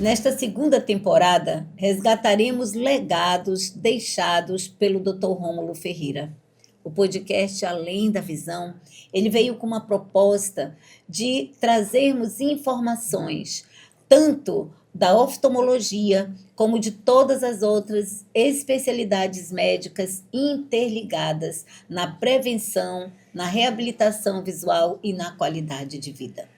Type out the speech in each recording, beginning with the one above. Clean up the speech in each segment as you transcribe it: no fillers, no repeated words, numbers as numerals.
Nesta segunda temporada, resgataremos legados deixados pelo Dr. Rômulo Ferreira. O podcast Além da Visão, ele veio com uma proposta de trazermos informações, tanto da oftalmologia, como de todas as outras especialidades médicas interligadas na prevenção, na reabilitação visual e na qualidade de vida.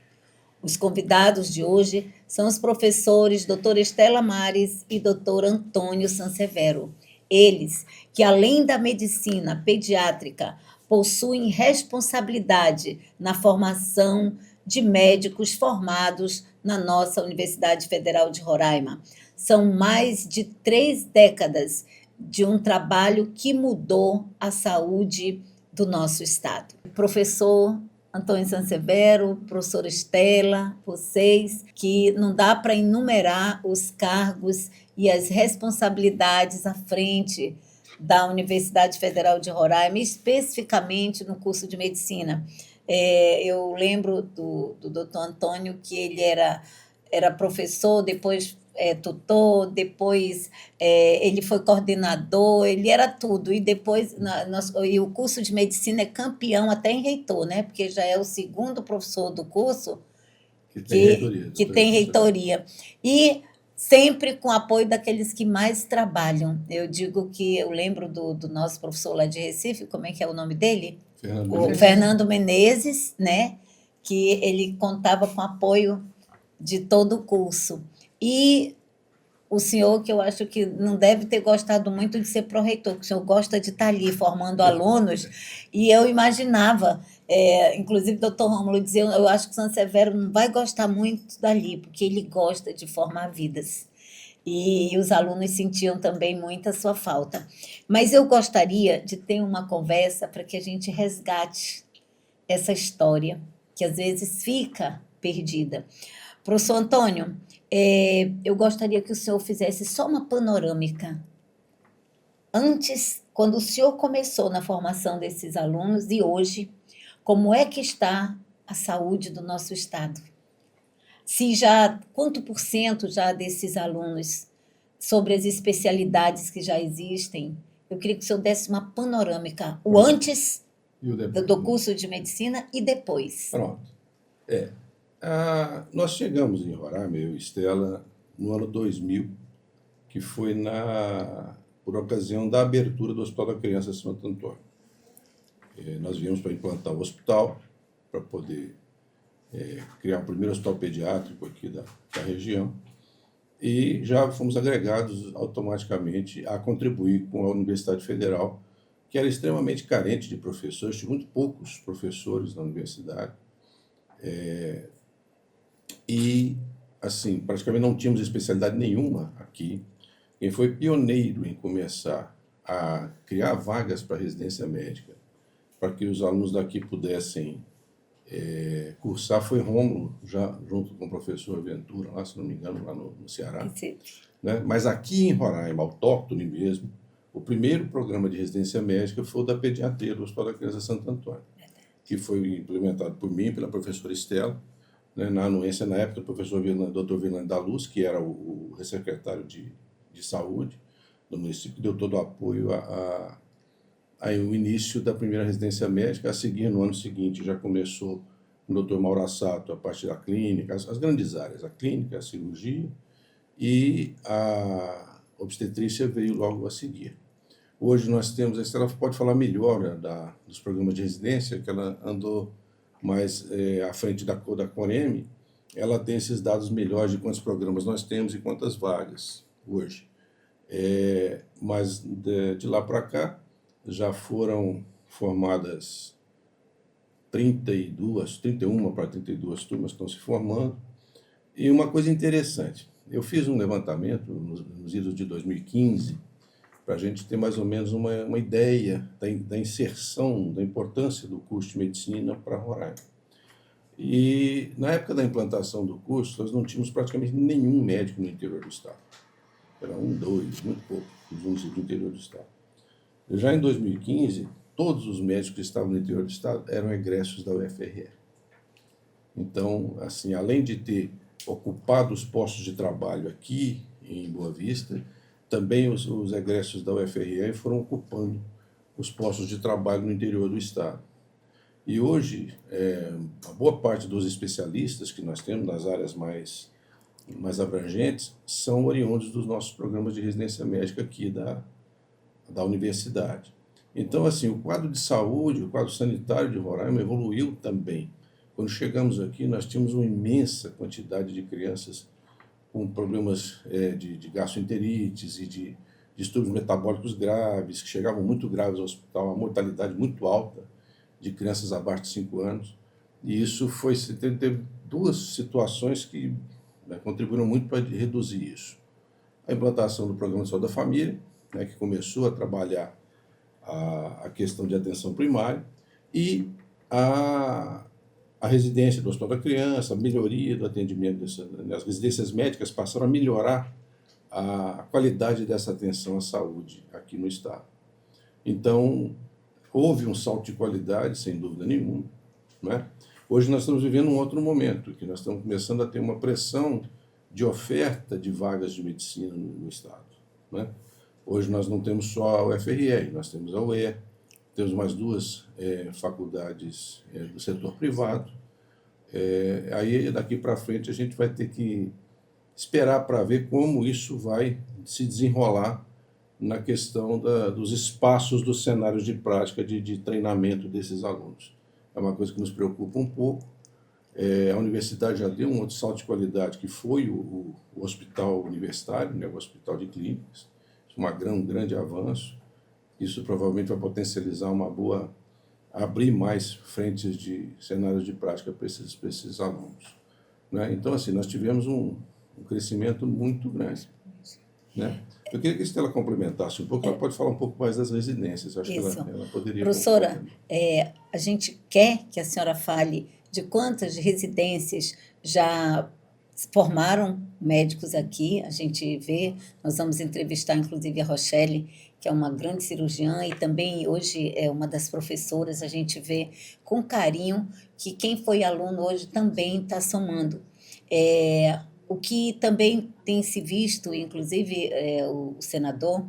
Os convidados de hoje são os professores doutora Estela Mares e doutor Antônio Sansevero. Eles, que além da medicina pediátrica, possuem responsabilidade na formação de médicos formados na nossa Universidade Federal de Roraima. São mais de 3 décadas de um trabalho que mudou a saúde do nosso estado. Professor Antônio Sansevero, professora Estela, vocês, que não dá para enumerar os cargos e as responsabilidades à frente da Universidade Federal de Roraima, especificamente no curso de medicina. Eu lembro do doutor Antônio, que ele era professor, depois tutor, depois ele foi coordenador, ele era tudo, e depois e o curso de medicina é campeão até em reitor, né? Porque já é o segundo professor do curso que tem reitoria. E sempre com apoio daqueles que mais trabalham. Eu digo que eu lembro do nosso professor lá de Recife, como é que é o nome dele? Fernando Menezes, né? Que ele contava com apoio de todo o curso. E o senhor, que eu acho que não deve ter gostado muito de ser pró-reitor, porque o senhor gosta de estar ali formando alunos, e eu imaginava, inclusive o doutor Rômulo dizia, eu acho que o Sansevero não vai gostar muito dali, porque ele gosta de formar vidas. E os alunos sentiam também muito a sua falta. Mas eu gostaria de ter uma conversa para que a gente resgate essa história, que às vezes fica perdida. Professor Antônio, eu gostaria que o senhor fizesse só uma panorâmica. Antes, quando o senhor começou na formação desses alunos e hoje, como é que está a saúde do nosso estado? Quanto por cento já desses alunos, sobre as especialidades que já existem? Eu queria que o senhor desse uma panorâmica, o antes do curso de medicina e depois. Pronto. Nós chegamos em Roraima, eu e Estela, no ano 2000, que foi por ocasião da abertura do Hospital da Criança Santo Antônio. Nós viemos para implantar o hospital, para poder criar o primeiro hospital pediátrico aqui da região, e já fomos agregados automaticamente a contribuir com a Universidade Federal, que era extremamente carente de professores, tinha muito poucos professores na universidade, e, assim, praticamente não tínhamos especialidade nenhuma aqui. Quem foi pioneiro em começar a criar vagas para residência médica, para que os alunos daqui pudessem cursar, foi Rômulo, já junto com o professor Ventura, lá, se não me engano, lá no Ceará. Né? Mas aqui em Roraima, autóctone mesmo, o primeiro programa de residência médica foi o da pediatria do Hospital da Criança Santo Antônio, que foi implementado por mim, pela professora Estela, né, na anuência, na época, do professor Dr. Virlande da Luz, que era o secretário de saúde do município, deu todo o apoio ao início da primeira residência médica. A seguir, no ano seguinte, já começou com o Dr. Mauro Assato a parte da clínica, as grandes áreas, a clínica, a cirurgia, e a obstetrícia veio logo a seguir. Hoje nós temos, a Estela pode falar melhor, né, dos programas de residência, que ela andou mais à frente da Coreme, ela tem esses dados melhores de quantos programas nós temos e quantas vagas hoje. Mas de lá para cá, já foram formadas 31 para 32 turmas estão se formando. E uma coisa interessante, eu fiz um levantamento nos idos de 2015, para a gente ter mais ou menos uma ideia da inserção, da importância do curso de medicina para Roraima. E na época da implantação do curso, nós não tínhamos praticamente nenhum médico no interior do estado. Era 1, 2, muito pouco, os municípios do interior do estado. Já em 2015, todos os médicos que estavam no interior do estado eram egressos da UFRR. Então, assim, além de ter ocupado os postos de trabalho aqui em Boa Vista, também os egressos da UFRN foram ocupando os postos de trabalho no interior do estado. E hoje, a boa parte dos especialistas que nós temos nas áreas mais abrangentes são oriundos dos nossos programas de residência médica aqui da universidade. Então, assim, o quadro de saúde, o quadro sanitário de Roraima evoluiu também. Quando chegamos aqui, nós tínhamos uma imensa quantidade de crianças com problemas de gastroenterites e de distúrbios metabólicos graves, que chegavam muito graves ao hospital, uma mortalidade muito alta de crianças abaixo de 5 anos. E isso teve duas situações que contribuíram muito para reduzir isso. A implantação do Programa de Saúde da Família, que começou a trabalhar a questão de atenção primária, e a residência do Hospital da Criança, a melhoria do atendimento, as residências médicas passaram a melhorar a qualidade dessa atenção à saúde aqui no estado. Então, houve um salto de qualidade, sem dúvida nenhuma, né? Hoje nós estamos vivendo um outro momento, que nós estamos começando a ter uma pressão de oferta de vagas de medicina no estado, né? Hoje nós não temos só a UFRR, nós temos a UER, temos mais duas faculdades do setor privado. Aí, daqui para frente, a gente vai ter que esperar para ver como isso vai se desenrolar na questão dos espaços dos cenários de prática de treinamento desses alunos. É uma coisa que nos preocupa um pouco. A universidade já deu um outro salto de qualidade, que foi o hospital universitário, o hospital de clínicas, um grande avanço. Isso provavelmente vai potencializar abrir mais frentes de cenários de prática para esses alunos, né? Então, assim, nós tivemos um crescimento muito grande, né? Eu queria que a Estela complementasse um pouco, ela pode falar um pouco mais das residências, eu acho que ela poderia... Professora, a gente quer que a senhora fale de quantas residências já formaram médicos aqui, a gente vê, nós vamos entrevistar inclusive a Rochelle, que é uma grande cirurgiã e também hoje é uma das professoras, a gente vê com carinho que quem foi aluno hoje também está somando. O que também tem se visto, inclusive o senador,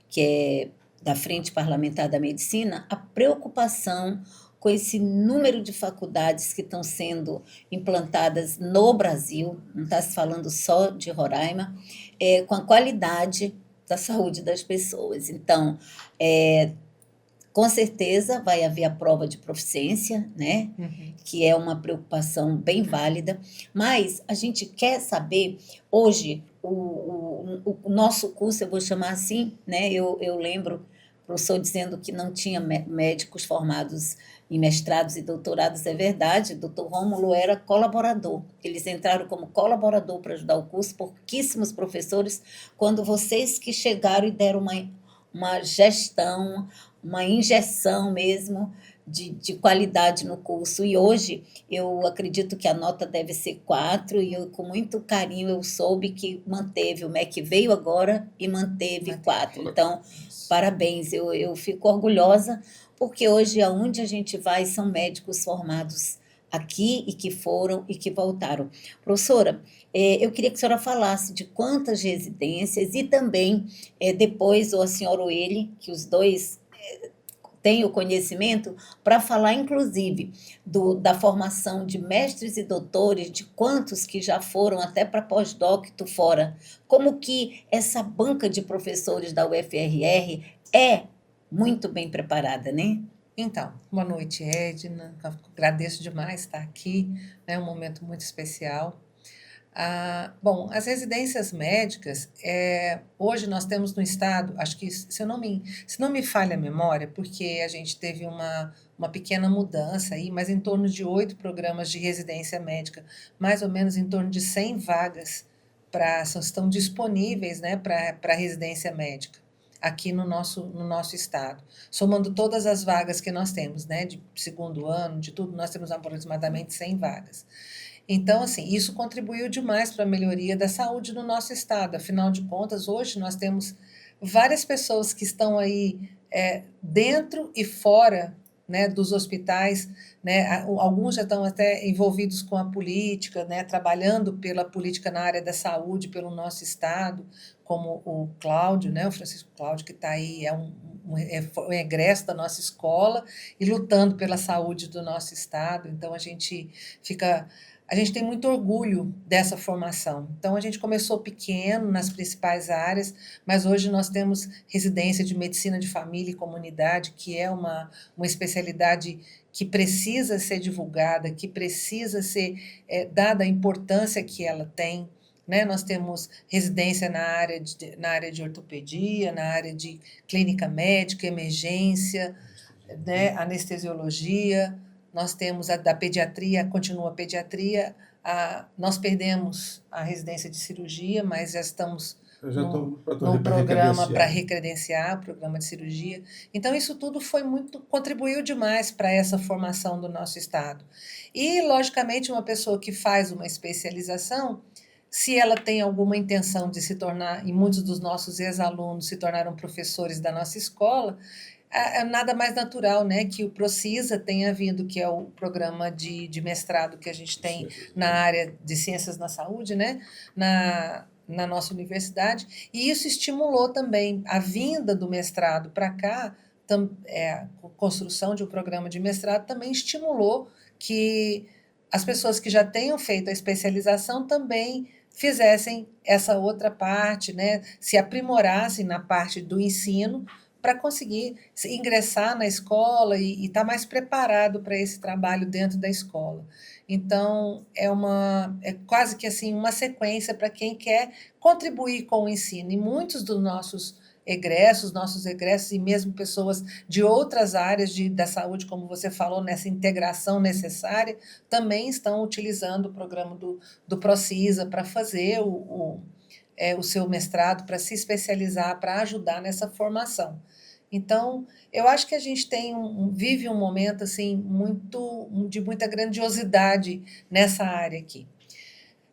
que é da Frente Parlamentar da Medicina, a preocupação com esse número de faculdades que estão sendo implantadas no Brasil, não está se falando só de Roraima, com a qualidade da saúde das pessoas. Então, com certeza vai haver a prova de proficiência, né? Que é uma preocupação bem válida, mas a gente quer saber, hoje, o nosso curso, eu vou chamar assim, né? Eu lembro o professor dizendo que não tinha médicos formados em mestrados e doutorados, é verdade, o doutor Rômulo era colaborador, eles entraram como colaborador para ajudar o curso, pouquíssimos professores, quando vocês que chegaram e deram uma gestão, uma injeção mesmo de qualidade no curso. E hoje eu acredito que a nota deve ser 4, e com muito carinho eu soube que manteve, o MEC veio agora e manteve 4. Então, parabéns, eu fico orgulhosa, porque hoje aonde a gente vai são médicos formados aqui e que foram e que voltaram. Professora, eu queria que a senhora falasse de quantas residências e também, depois, ou a senhora ou ele, que os dois têm o conhecimento, para falar, inclusive, da formação de mestres e doutores, de quantos que já foram até para pós-docto fora. Como que essa banca de professores da UFRR é muito bem preparada, né? Então, boa noite, Edna. Agradeço demais estar aqui, é um momento muito especial. Bom, as residências médicas, hoje nós temos no estado, acho que, se não me falha a memória, porque a gente teve uma pequena mudança aí, mas em torno de 8 programas de residência médica, mais ou menos em torno de 100 vagas estão disponíveis, né, para residência médica aqui no nosso estado. Somando todas as vagas que nós temos, né, de segundo ano, de tudo, nós temos aproximadamente 100 vagas. Então, assim, isso contribuiu demais para a melhoria da saúde do nosso estado. Afinal de contas, hoje nós temos várias pessoas que estão aí dentro e fora, né, dos hospitais, né, alguns já estão até envolvidos com a política, né, trabalhando pela política na área da saúde, pelo nosso estado, como o Cláudio, né, o Francisco Cláudio, que está aí, um egresso da nossa escola e lutando pela saúde do nosso estado. Então, a gente tem muito orgulho dessa formação. Então, a gente começou pequeno nas principais áreas, mas hoje nós temos residência de medicina de família e comunidade, que é uma especialidade que precisa ser divulgada, que precisa ser dada a importância que ela tem. Né? Nós temos residência na área de ortopedia, na área de clínica médica, emergência, né? Anestesiologia. Nós temos a da pediatria, continua a pediatria. Nós perdemos a residência de cirurgia, mas já estamos num programa para recredenciar o programa de cirurgia. Então, isso tudo contribuiu demais para essa formação do nosso estado. E, logicamente, uma pessoa que faz uma especialização, se ela tem alguma intenção de se tornar, e muitos dos nossos ex-alunos se tornaram professores da nossa escola, é nada mais natural, né, que o Procisa tenha vindo, que é o programa de mestrado que a gente tem na área de ciências na saúde, né, na nossa universidade, e isso estimulou também a vinda do mestrado para cá, a construção de um programa de mestrado também estimulou que as pessoas que já tenham feito a especialização também fizessem essa outra parte, né, se aprimorassem na parte do ensino, para conseguir ingressar na escola e estar mais preparado para esse trabalho dentro da escola. Então, é quase que assim uma sequência para quem quer contribuir com o ensino. E muitos dos nossos egressos e mesmo pessoas de outras áreas da saúde, como você falou, nessa integração necessária, também estão utilizando o programa do Procisa para fazer o seu mestrado, para se especializar, para ajudar nessa formação. Então, eu acho que a gente vive um momento assim, de muita grandiosidade nessa área aqui.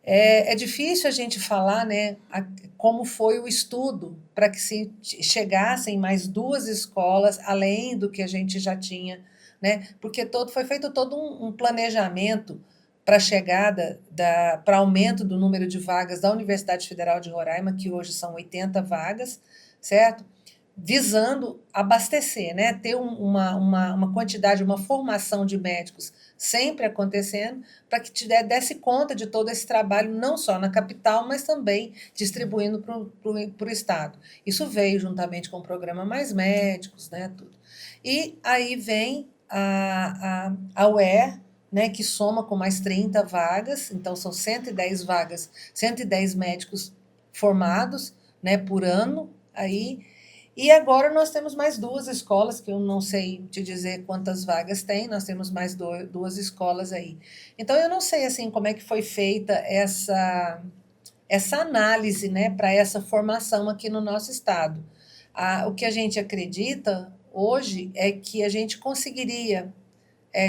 É difícil a gente falar, né, como foi o estudo para que se chegassem mais 2 escolas, além do que a gente já tinha, né, porque foi feito todo um planejamento para a chegada, para aumento do número de vagas da Universidade Federal de Roraima, que hoje são 80 vagas, certo? Visando abastecer, né? Ter uma quantidade, uma formação de médicos sempre acontecendo, para que desse conta de todo esse trabalho, não só na capital, mas também distribuindo para o Estado. Isso veio juntamente com o programa Mais Médicos, né? Tudo. E aí vem a UER, né, que soma com mais 30 vagas, então são 110 vagas, 110 médicos formados, né, por ano, aí. E agora nós temos mais 2 escolas, que eu não sei te dizer quantas vagas tem, nós temos mais 2 escolas aí. Então, eu não sei assim como é que foi feita essa análise, né, para essa formação aqui no nosso estado. O que a gente acredita hoje é que a gente conseguiria,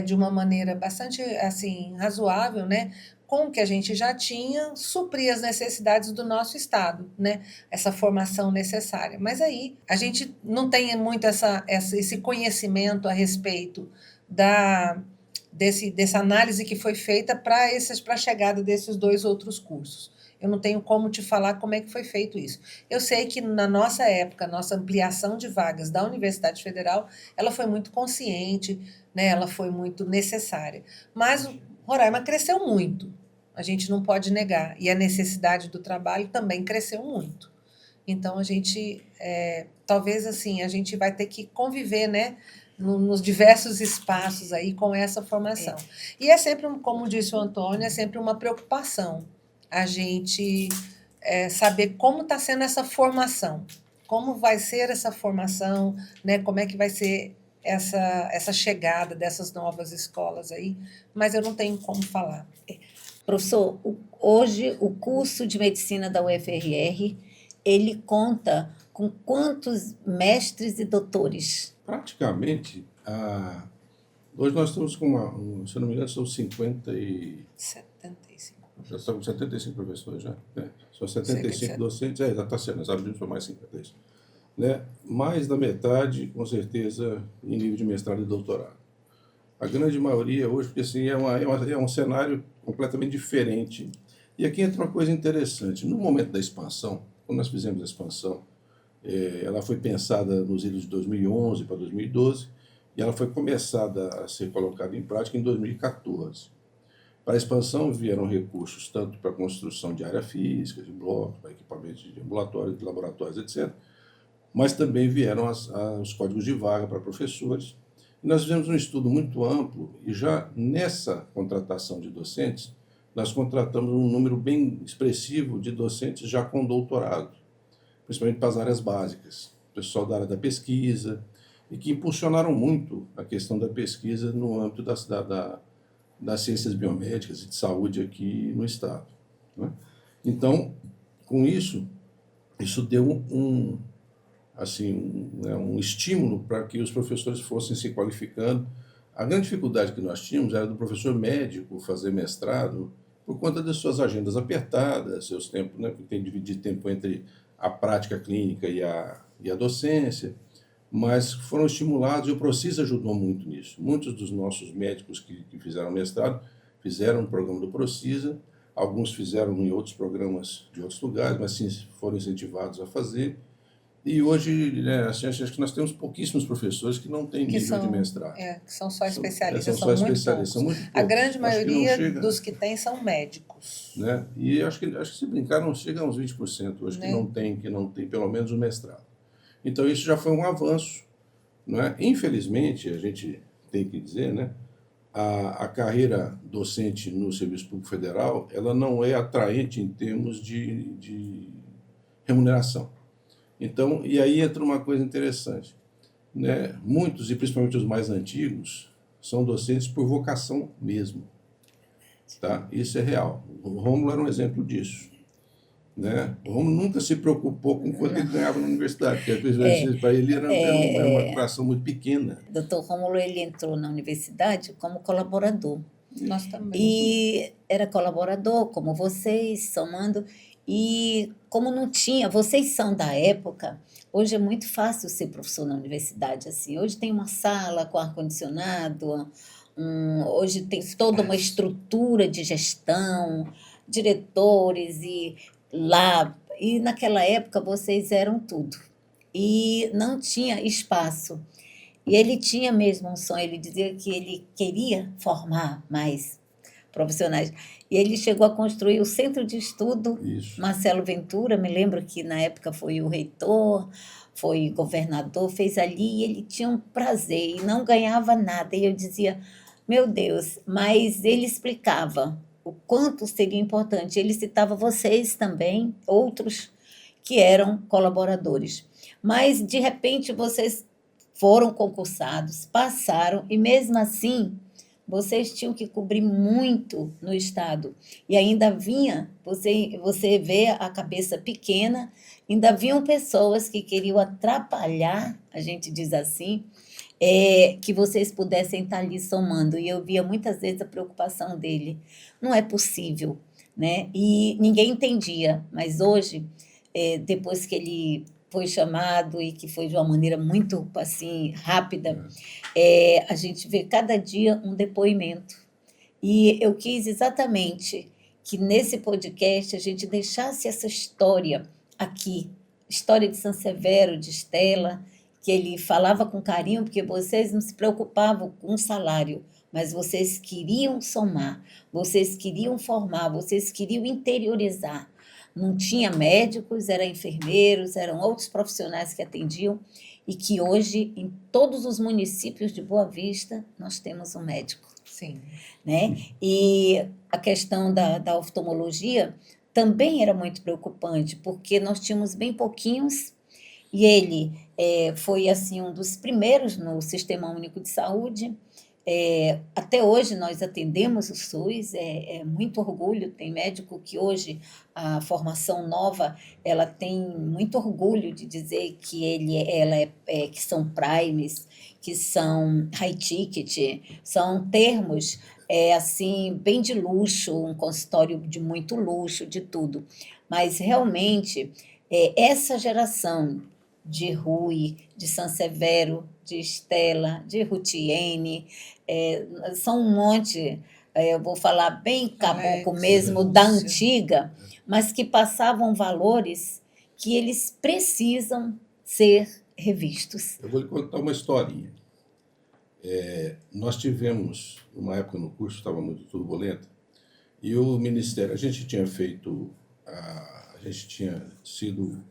de uma maneira bastante assim, razoável, né, com o que a gente já tinha, suprir as necessidades do nosso estado, né? Essa formação necessária. Mas aí a gente não tem muito esse conhecimento a respeito dessa análise que foi feita para a chegada desses 2 outros cursos. Eu não tenho como te falar como é que foi feito isso. Eu sei que na nossa época, nossa ampliação de vagas da Universidade Federal, ela foi muito consciente, né? Ela foi muito necessária. Mas Roraima cresceu muito, a gente não pode negar, e a necessidade do trabalho também cresceu muito. Então, a gente, talvez assim, a gente vai ter que conviver, né, nos diversos espaços aí com essa formação. E é sempre, como disse o Antônio, é sempre uma preocupação a gente saber como está sendo essa formação, como vai ser essa formação, né, como é que vai ser essa chegada dessas novas escolas aí, mas eu não tenho como falar. Professor, hoje o curso de medicina da UFRR, ele conta com quantos mestres e doutores? Praticamente, hoje nós estamos com se eu não me engano, são 75. Já estamos com 75 professores, já. Né? São 75 docentes, já está sendo, nós abrimos para mais 50. Né? Mais da metade, com certeza, em nível de mestrado e doutorado. A grande maioria hoje, porque assim, é um cenário completamente diferente. E aqui entra uma coisa interessante. No momento da expansão, quando nós fizemos a expansão, ela foi pensada nos idos de 2011 para 2012 e ela foi começada a ser colocada em prática em 2014. Para a expansão vieram recursos tanto para a construção de área física, de blocos, para equipamentos de ambulatórios, de laboratórios, etc., mas também vieram os códigos de vaga para professores. E nós fizemos um estudo muito amplo e já nessa contratação de docentes, nós contratamos um número bem expressivo de docentes já com doutorado, principalmente para as áreas básicas, pessoal da área da pesquisa, e que impulsionaram muito a questão da pesquisa no âmbito das ciências biomédicas e de saúde aqui no Estado, né? Então, com isso deu um estímulo para que os professores fossem se qualificando. A grande dificuldade que nós tínhamos era do professor médico fazer mestrado por conta das suas agendas apertadas, seus tempos, né, porque tem que dividir tempo entre a prática clínica e a docência, mas foram estimulados e o Procis ajudou muito nisso. Muitos dos nossos médicos que fizeram mestrado fizeram no programa do Procisa, alguns fizeram em outros programas de outros lugares, mas sim foram incentivados a fazer. E hoje, né, assim, acho que nós temos pouquíssimos professores que não têm nível de mestrado. Que são só especialistas, são só especialistas, são muito poucos. A grande maioria dos que têm são médicos. Né? E acho que se brincar não chega a uns 20% hoje, né? que não tem pelo menos o mestrado. Então isso já foi um avanço, né? Infelizmente, a gente tem que dizer, né, a carreira docente no Serviço Público Federal, ela não é atraente em termos de remuneração. Então, e aí entra uma coisa interessante, né? Muitos, e principalmente os mais antigos, são docentes por vocação mesmo, tá? Isso é real. O Rômulo era um exemplo disso, né? O Rômulo nunca se preocupou com quanto ele ganhava na universidade, porque para ele era uma vocação muito pequena. Doutor Rômulo, ele entrou na universidade como colaborador. Nós também. E era colaborador, como vocês, somando. E como não tinha, vocês são da época, hoje é muito fácil ser professor na universidade, assim. Hoje tem uma sala com ar-condicionado, hoje tem toda uma estrutura de gestão, diretores e lab. E naquela época vocês eram tudo. E não tinha espaço. E ele tinha mesmo um sonho, ele dizia que ele queria formar mais profissionais. E ele chegou a construir o Centro de Estudo. Isso. Marcelo Ventura, me lembro que na época foi o reitor, foi governador, fez ali e ele tinha um prazer e não ganhava nada. E eu dizia, meu Deus, mas ele explicava o quanto seria importante. Ele citava vocês também, outros que eram colaboradores. Mas, de repente, vocês foram concursados, passaram e, mesmo assim, vocês tinham que cobrir muito no Estado. E ainda vinha, você vê a cabeça pequena, ainda vinham pessoas que queriam atrapalhar, a gente diz assim, que vocês pudessem estar ali somando. E eu via muitas vezes a preocupação dele. Não é possível, né? E ninguém entendia. Mas hoje, depois que ele foi chamado e que foi de uma maneira muito assim rápida, a gente vê cada dia um depoimento. E eu quis exatamente que nesse podcast a gente deixasse essa história aqui, história de São Severo, de Estela, que ele falava com carinho, porque vocês não se preocupavam com o salário, mas vocês queriam somar, vocês queriam formar, vocês queriam interiorizar. Não tinha médicos, eram enfermeiros, eram outros profissionais que atendiam, e que hoje, em todos os municípios de Boa Vista, nós temos um médico. Sim. Né? E a questão da oftalmologia também era muito preocupante, porque nós tínhamos bem pouquinhos, e ele foi assim um dos primeiros no Sistema Único de Saúde. Até hoje nós atendemos o SUS, muito orgulho. Tem médico que hoje a formação nova, ela tem muito orgulho de dizer que que são primes, que são high ticket, são termos assim bem de luxo, um consultório de muito luxo, de tudo. Mas realmente essa geração de Rui, de Sansevero, de Estela, de Rutiene, são um monte, eu vou falar bem caboclo Alex, mesmo, da Lúcio. antiga, mas que passavam valores que eles precisam ser revistos. Eu vou lhe contar uma historinha. Nós tivemos, uma época no curso, estava muito turbulenta, e o Ministério, a gente tinha sido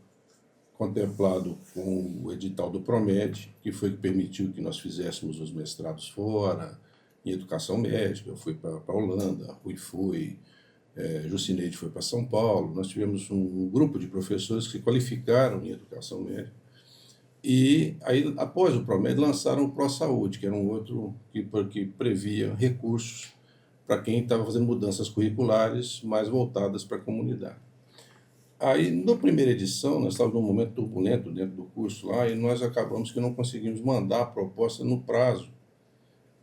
contemplado com o edital do Promed, que foi que permitiu que nós fizéssemos os mestrados fora, em educação médica. Eu fui para a Holanda, Rui foi, Jucineide foi para São Paulo. Nós tivemos um grupo de professores que se qualificaram em educação médica. E aí, após o Promed, lançaram o ProSaúde, que era um outro que previa recursos para quem estava fazendo mudanças curriculares mais voltadas para a comunidade. Aí, na primeira edição, nós estávamos num momento turbulento dentro do curso lá, e nós acabamos que não conseguimos mandar a proposta no prazo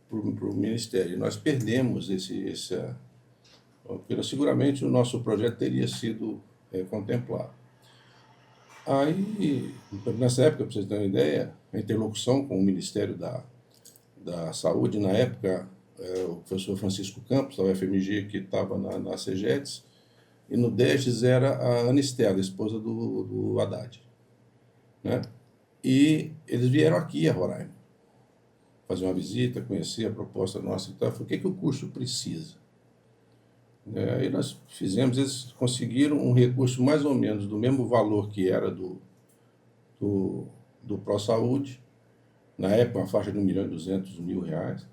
para o Ministério. E nós perdemos porque seguramente o nosso projeto teria sido contemplado. Aí, nessa época, para vocês terem uma ideia, a interlocução com o Ministério da Saúde, na época, o professor Francisco Campos, da UFMG, que estava na CEGEDES, e no DESTES era a Ana Estela, esposa do Haddad. Né? E eles vieram aqui a Roraima fazer uma visita, conhecer a proposta nossa e tal. Eu falei, o que o curso precisa? Aí nós fizemos, eles conseguiram um recurso mais ou menos do mesmo valor que era do ProSaúde, na época uma faixa de R$ 1.200.000,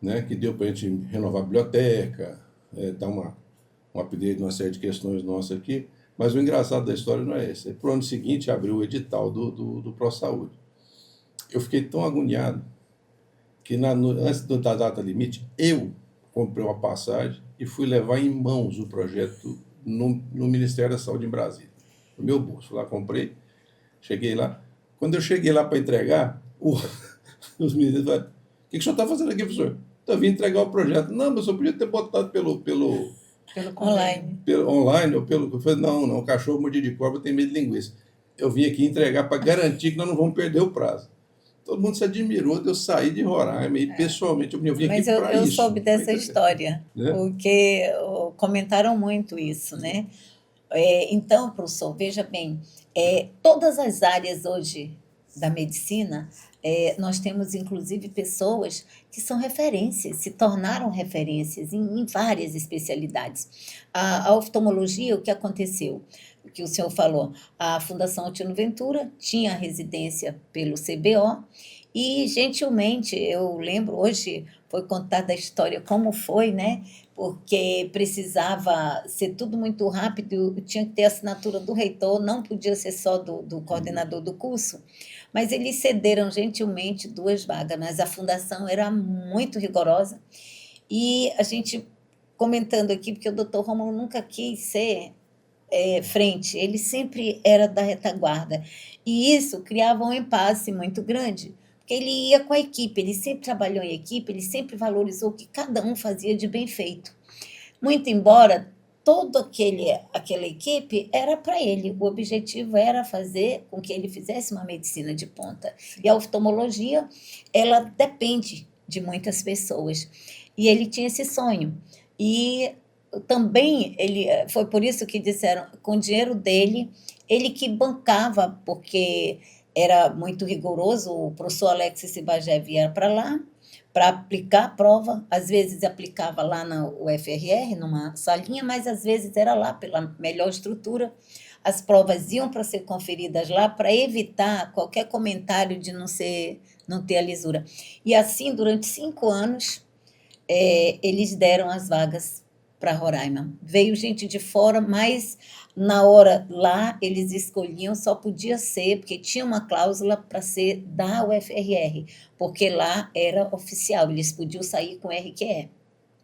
né, que deu para a gente renovar a biblioteca, dar um update numa série de questões nossas aqui, mas o engraçado da história não é esse. Para o ano seguinte abriu o edital do ProSaúde. Eu fiquei tão agoniado que antes da data limite, eu comprei uma passagem e fui levar em mãos o projeto no Ministério da Saúde em Brasília, no meu bolso. Fui lá, comprei, cheguei lá. Quando eu cheguei lá para entregar, os meninos falaram, o que o senhor está fazendo aqui, professor? Eu vim entregar o projeto. Não, mas eu podia ter botado pelo online ou pelo... Eu falei, não, o cachorro mordido de cobra tem medo de linguiça. Eu vim aqui entregar para garantir que nós não vamos perder o prazo. Todo mundo se admirou de eu sair de Roraima e pessoalmente eu vim aqui para isso. Mas eu soube dessa história, porque comentaram muito isso, né? Então, professor, veja bem, todas as áreas hoje da medicina, nós temos inclusive pessoas que são referências, se tornaram referências em várias especialidades. A oftalmologia, o que aconteceu? O que o senhor falou, a Fundação Altino Ventura tinha residência pelo CBO e, gentilmente, eu lembro, hoje foi contada a história como foi, né? Porque precisava ser tudo muito rápido, tinha que ter assinatura do reitor, não podia ser só do coordenador do curso, mas eles cederam gentilmente 2 vagas, mas a fundação era muito rigorosa e a gente comentando aqui, porque o doutor Rômulo nunca quis ser frente, ele sempre era da retaguarda. E isso criava um impasse muito grande, porque ele ia com a equipe, ele sempre trabalhou em equipe, ele sempre valorizou o que cada um fazia de bem feito. Muito embora toda aquela equipe era para ele, o objetivo era fazer com que ele fizesse uma medicina de ponta. E a oftalmologia, ela depende de muitas pessoas. E ele tinha esse sonho. E também foi por isso que disseram, com o dinheiro dele, ele que bancava, porque era muito rigoroso, o professor Alex Sibagé via para lá para aplicar a prova, às vezes aplicava lá na UFRR, numa salinha, mas às vezes era lá pela melhor estrutura, as provas iam para ser conferidas lá para evitar qualquer comentário de não ter a lisura. E assim, durante 5 anos, eles deram as vagas para Roraima. Veio gente de fora, mas na hora lá eles escolhiam, só podia ser, porque tinha uma cláusula para ser da UFRR, porque lá era oficial, eles podiam sair com RQE.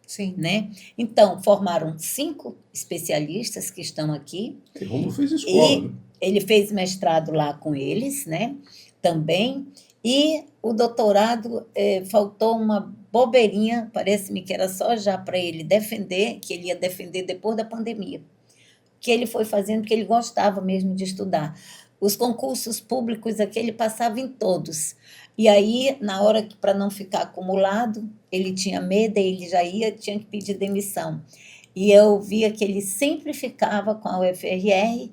Sim. Né? Então, formaram 5 especialistas que estão aqui. E Rômulo fez escola. Né? Ele fez mestrado lá com eles, né? Também. E o doutorado, faltou uma bobeirinha, parece-me que era só já para ele defender, que ele ia defender depois da pandemia. que ele foi fazendo, porque ele gostava mesmo de estudar. Os concursos públicos aqui, ele passava em todos. E aí, na hora que, para não ficar acumulado, ele tinha medo, ele já tinha que pedir demissão. E eu via que ele sempre ficava com a UFRR,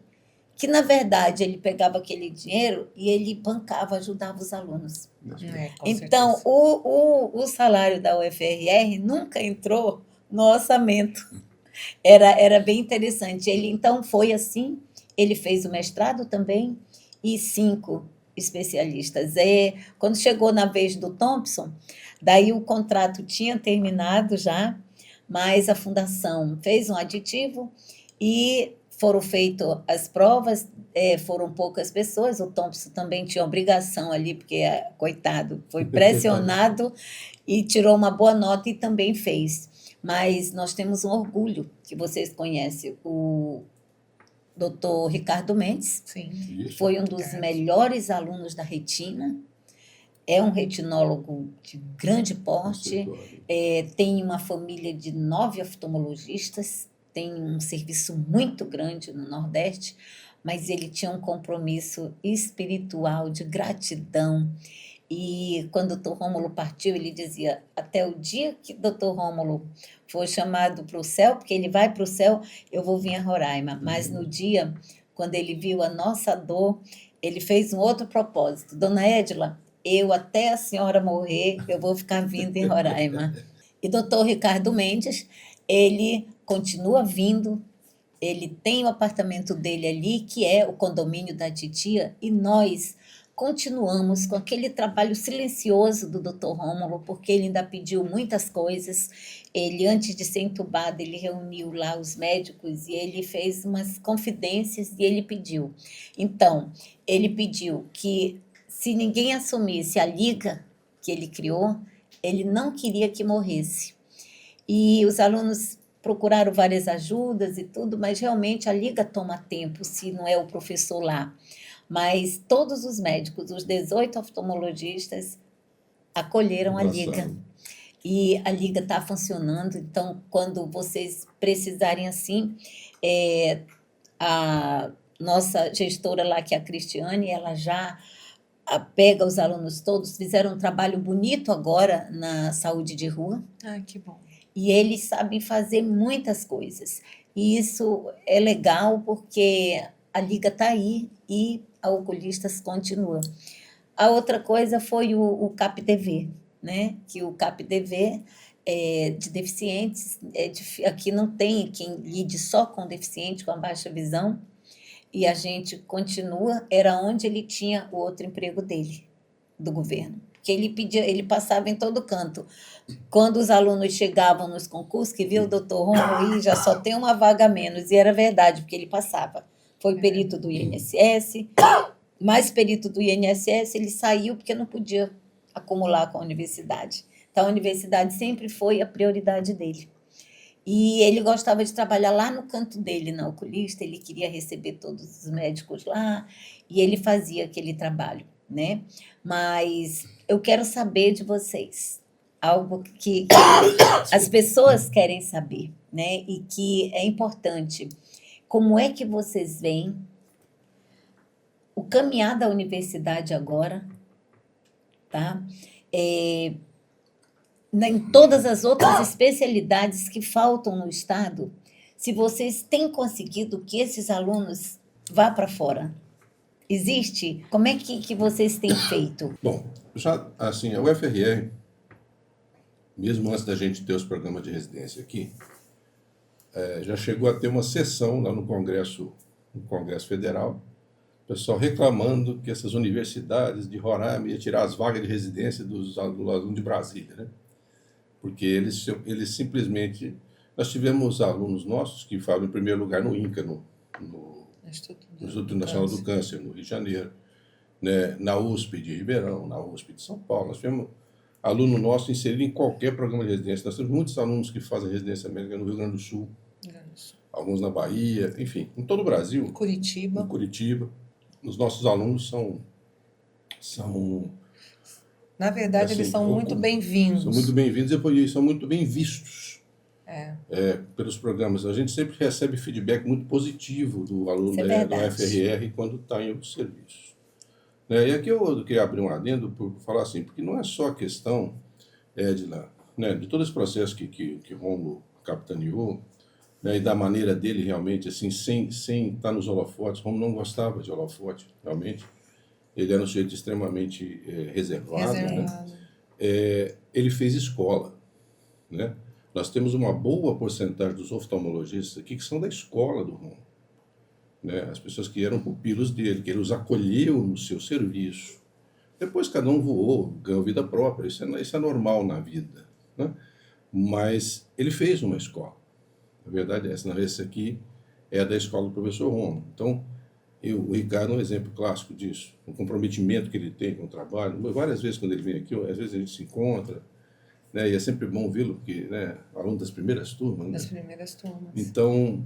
que, na verdade, ele pegava aquele dinheiro e ele bancava, ajudava os alunos. Com Então, certeza. o salário da UFRR nunca entrou no orçamento. Era bem interessante. Ele, então, foi assim, ele fez o mestrado também, e 5 especialistas. Quando chegou na vez do Thompson, daí o contrato tinha terminado já, mas a fundação fez um aditivo e foram feitas as provas, foram poucas pessoas, o Thompson também tinha obrigação ali, porque, coitado, foi pressionado e tirou uma boa nota e também fez. Mas nós temos um orgulho, que vocês conhecem, o doutor Ricardo Mendes, Sim. Isso. foi um dos Ricardo. melhores alunos da retina, é um retinólogo de grande porte, tem uma família de 9 oftalmologistas, tem um serviço muito grande no Nordeste, mas ele tinha um compromisso espiritual, de gratidão. E quando o doutor Rômulo partiu, ele dizia, até o dia que o doutor Rômulo for chamado para o céu, porque ele vai para o céu, eu vou vir a Roraima. Mas no dia, quando ele viu a nossa dor, ele fez um outro propósito. Dona Edila, eu até a senhora morrer, eu vou ficar vindo em Roraima. E doutor Ricardo Mendes, ele continua vindo, ele tem o apartamento dele ali, que é o condomínio da titia, e nós continuamos com aquele trabalho silencioso do Dr. Rômulo, porque ele ainda pediu muitas coisas. Ele, antes de ser entubado, ele reuniu lá os médicos e ele fez umas confidências e ele pediu. Então, ele pediu que, se ninguém assumisse a liga que ele criou, ele não queria que morresse. E os alunos procuraram várias ajudas e tudo, mas realmente a liga toma tempo, se não é o professor lá. Mas todos os médicos, os 18 oftalmologistas, acolheram a liga. E a liga está funcionando, então, quando vocês precisarem assim, a nossa gestora lá, que é a Cristiane, ela já pega os alunos todos, fizeram um trabalho bonito agora na saúde de rua. Ah, que bom. E eles sabem fazer muitas coisas. E isso é legal porque a liga está aí e a Oculistas continua. A outra coisa foi o CapTV, né? Que o CapTV é de deficientes, aqui não tem quem lide só com deficiente, com a baixa visão, e a gente continua, era onde ele tinha o outro emprego dele, do governo. Porque ele passava em todo canto. Quando os alunos chegavam nos concursos, que viu o doutor Romo, já só tem uma vaga a menos, e era verdade, porque ele passava. Foi perito do INSS, mais perito do INSS, ele saiu porque não podia acumular com a universidade. Então, a universidade sempre foi a prioridade dele. E ele gostava de trabalhar lá no canto dele, na oculista, ele queria receber todos os médicos lá, e ele fazia aquele trabalho, né? Mas eu quero saber de vocês, algo que as pessoas querem saber, né? E que é importante. Como é que vocês veem o caminhar da universidade agora, tá? Em todas as outras especialidades que faltam no Estado, se vocês têm conseguido que esses alunos vá para fora? Existe? Como é que vocês têm feito? Bom, já assim, a UFRR, mesmo antes da gente ter os programas de residência aqui, já chegou a ter uma sessão lá no Congresso Federal, o pessoal reclamando que essas universidades de Roraima iam tirar as vagas de residência dos alunos de Brasília, né? Porque eles simplesmente... Nós tivemos alunos nossos que falam em primeiro lugar no INCA, no Instituto Nacional do Câncer, no Rio de Janeiro, né? Na USP de Ribeirão, na USP de São Paulo. Nós tivemos aluno nosso inserido em qualquer programa de residência. Nós temos muitos alunos que fazem residência médica no Rio Grande do Sul, alguns na Bahia, enfim, em todo o Brasil. Curitiba. Em Curitiba. Os nossos alunos são na verdade, assim, eles são muito bem-vindos. São muito bem-vindos e são muito bem vistos. pelos programas. A gente sempre recebe feedback muito positivo do aluno Isso é da verdade. UFRR quando está em outros serviços. Né? E aqui eu queria abrir um adendo por falar assim, porque não é só a questão, Edila, né, de todo esse processo que Rômulo capitaneou, né, e da maneira dele realmente, assim, sem estar nos holofotes. Rômulo não gostava de holofote, realmente. Ele era um sujeito extremamente reservado, né? Reservado. Ele fez escola, né? Nós temos uma boa porcentagem dos oftalmologistas aqui que são da escola do Rômulo, né? As pessoas que eram pupilos dele, que ele os acolheu no seu serviço. Depois cada um voou, ganhou vida própria, isso é normal na vida, né? Mas ele fez uma escola. A verdade é essa. Esse aqui é da escola do professor Rômulo. Então, o Ricardo é um exemplo clássico disso. O comprometimento que ele tem com o trabalho. Várias vezes, quando ele vem aqui, às vezes a gente se encontra, né? E é sempre bom vê-lo, porque, né, aluno das primeiras turmas. Né? Das primeiras turmas. Então,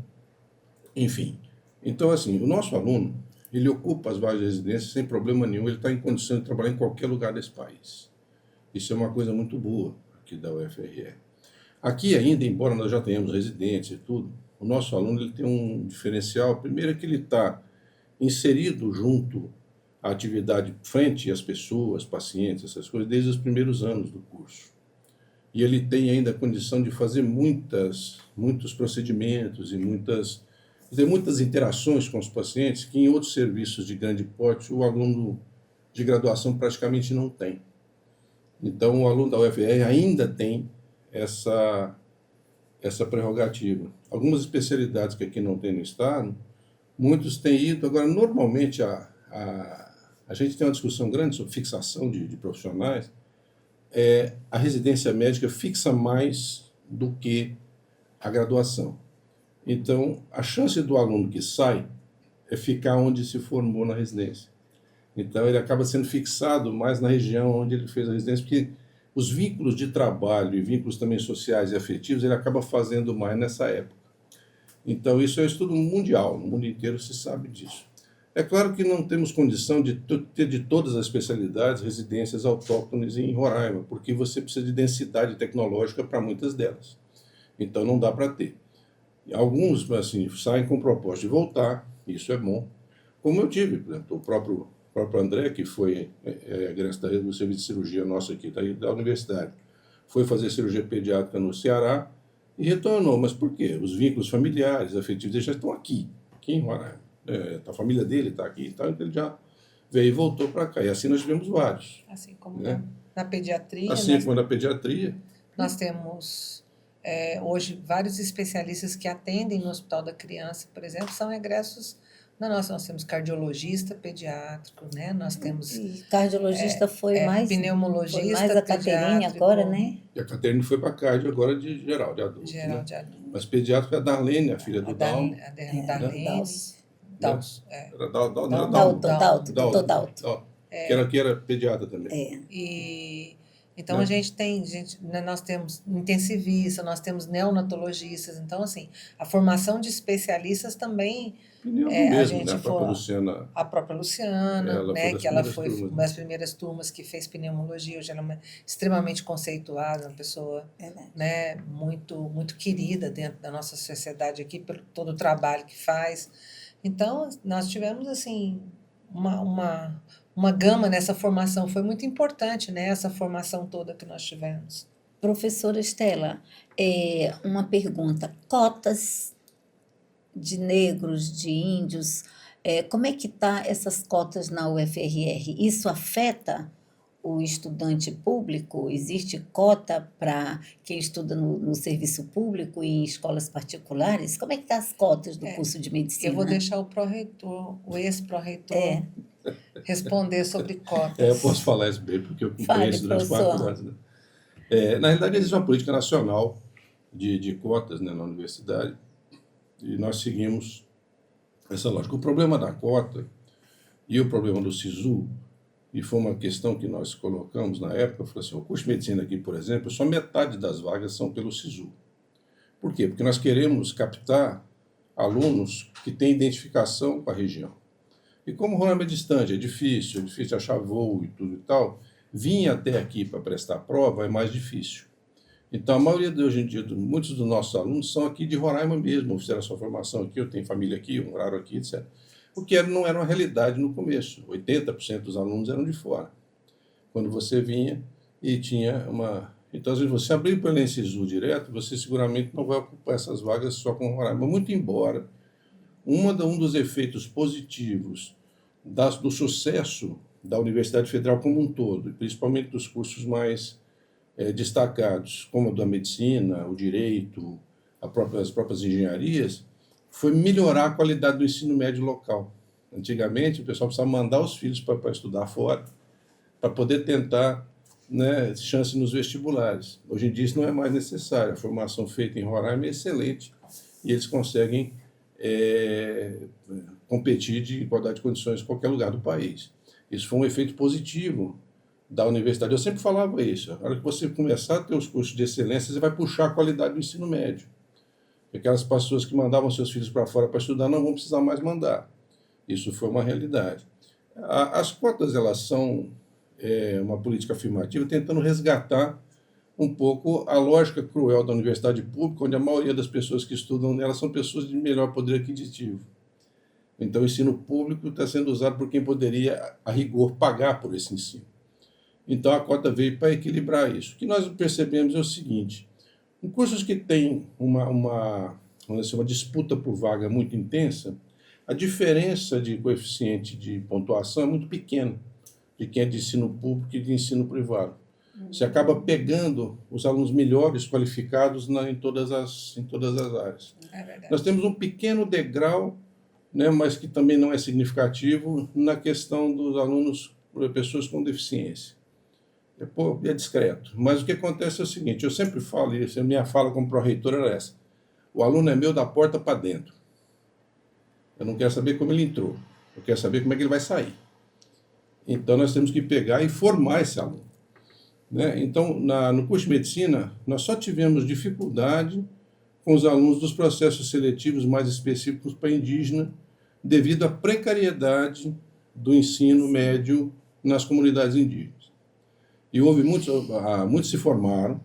enfim. Então, assim, o nosso aluno, ele ocupa as vagas de residência sem problema nenhum. Ele está em condição de trabalhar em qualquer lugar desse país. Isso é uma coisa muito boa aqui da UFRR. Aqui ainda, embora nós já tenhamos residentes e tudo, o nosso aluno ele tem um diferencial. Primeiro é que ele está inserido junto à atividade frente às pessoas, pacientes, essas coisas, desde os primeiros anos do curso. E ele tem ainda a condição de fazer muitos procedimentos e muitas interações com os pacientes que em outros serviços de grande porte o aluno de graduação praticamente não tem. Então, o aluno da UFR ainda tem essa prerrogativa. Algumas especialidades que aqui não tem no Estado, muitos têm ido. Agora, normalmente, a gente tem uma discussão grande sobre fixação de profissionais. A residência médica fixa mais do que a graduação. Então, a chance do aluno que sai é ficar onde se formou na residência. Então, ele acaba sendo fixado mais na região onde ele fez a residência, porque os vínculos de trabalho e vínculos também sociais e afetivos, ele acaba fazendo mais nessa época. Então, isso é um estudo mundial, no mundo inteiro se sabe disso. É claro que não temos condição de ter de todas as especialidades residências autóctones em Roraima, porque você precisa de densidade tecnológica para muitas delas. Então, não dá para ter. Alguns, assim, saem com o propósito de voltar, isso é bom. Como eu tive, por exemplo, o próprio André, que foi egresso do serviço de cirurgia nosso aqui, da universidade, foi fazer cirurgia pediátrica no Ceará e retornou. Mas por quê? Os vínculos familiares, afetivos, eles já estão aqui em Roraima. A família dele está aqui, então ele já veio e voltou para cá. E assim nós tivemos vários. Assim como né? na pediatria. Assim como na pediatria. Nós temos hoje vários especialistas que atendem no Hospital da Criança, por exemplo, são egressos. Nós temos cardiologista pediátrico, né? Nós temos E cardiologista foi mais pneumologista, foi mais a Caterine agora, né? E a Caterine foi para cardio agora de geral, de adulto. Geral né? de adulto. Mas pediátrica é a Darlene, a filha do Dalton. A Darlene. Dalton. Era Dalton. Doutor Dalton. Que era pediatra também. Então, nós temos intensivista, nós temos neonatologistas. Então, assim, a formação de especialistas também... a gente né? A própria Luciana, né? Que ela foi turmas. uma das primeiras turmas que fez pneumologia. Hoje ela é extremamente conceituada, uma pessoa né? muito querida dentro da nossa sociedade aqui, pelo todo o trabalho que faz. Então, nós tivemos, assim, uma gama nessa formação. Foi muito importante, né, essa formação toda que nós tivemos. Professora Estela, uma pergunta. Cotas de negros, de índios, como é que tá essas cotas na UFRR? Isso afeta o estudante público? Existe cota para quem estuda no serviço público e em escolas particulares? Como é que estão as cotas do curso de medicina? Eu vou deixar o ex-pró-reitor responder sobre cotas. Eu posso falar isso bem, porque eu conheço durante 4 anos. Né? Na realidade, existe uma política nacional de cotas, né, na universidade, e nós seguimos essa lógica. O problema da cota e o problema do SISU, e foi uma questão que nós colocamos na época, eu falei assim, o curso de medicina aqui, por exemplo, só metade das vagas são pelo SISU. Por quê? Porque nós queremos captar alunos que têm identificação com a região. E como Roraima é distante, é difícil achar voo e tudo e tal, vir até aqui para prestar a prova é mais difícil. Então, a maioria de hoje em dia, muitos dos nossos alunos são aqui de Roraima mesmo, fizeram a sua formação aqui, eu tenho família aqui, moraram aqui, etc. O que não era uma realidade no começo. 80% dos alunos eram de fora. Quando você vinha e tinha uma... Então, se você abrir pelo Encisu direto, você seguramente não vai ocupar essas vagas só com Roraima. Muito embora, um dos efeitos positivos do sucesso da Universidade Federal como um todo, e principalmente dos cursos mais destacados, como o da medicina, o direito, as próprias engenharias, foi melhorar a qualidade do ensino médio local. Antigamente, o pessoal precisava mandar os filhos para estudar fora, para poder tentar, né, chance nos vestibulares. Hoje em dia isso não é mais necessário. A formação feita em Roraima é excelente e eles conseguem competir de igualdade de condições em qualquer lugar do país. Isso foi um efeito positivo da universidade. Eu sempre falava isso. Na hora que você começar a ter os cursos de excelência, você vai puxar a qualidade do ensino médio. Aquelas pessoas que mandavam seus filhos para fora para estudar não vão precisar mais mandar. Isso foi uma realidade. As cotas, elas são uma política afirmativa tentando resgatar um pouco a lógica cruel da universidade pública, onde a maioria das pessoas que estudam nela são pessoas de melhor poder aquisitivo. Então, o ensino público está sendo usado por quem poderia, a rigor, pagar por esse ensino. Então, a cota veio para equilibrar isso. O que nós percebemos é o seguinte: em cursos que têm uma disputa por vaga muito intensa, a diferença de coeficiente de pontuação é muito pequena de quem é de ensino público e de ensino privado. Você acaba pegando os alunos melhores qualificados em todas as áreas. É verdade. Nós temos um pequeno degrau, né, mas que também não é significativo, na questão dos alunos, pessoas com deficiência. É discreto. Mas o que acontece é o seguinte: eu sempre falo isso, a minha fala como pró-reitor era essa: o aluno é meu da porta para dentro. Eu não quero saber como ele entrou, eu quero saber como é que ele vai sair. Então, nós temos que pegar e formar esse aluno, né? Então, no curso de medicina, nós só tivemos dificuldade com os alunos dos processos seletivos mais específicos para indígena, devido à precariedade do ensino médio nas comunidades indígenas. E houve muitos se formaram,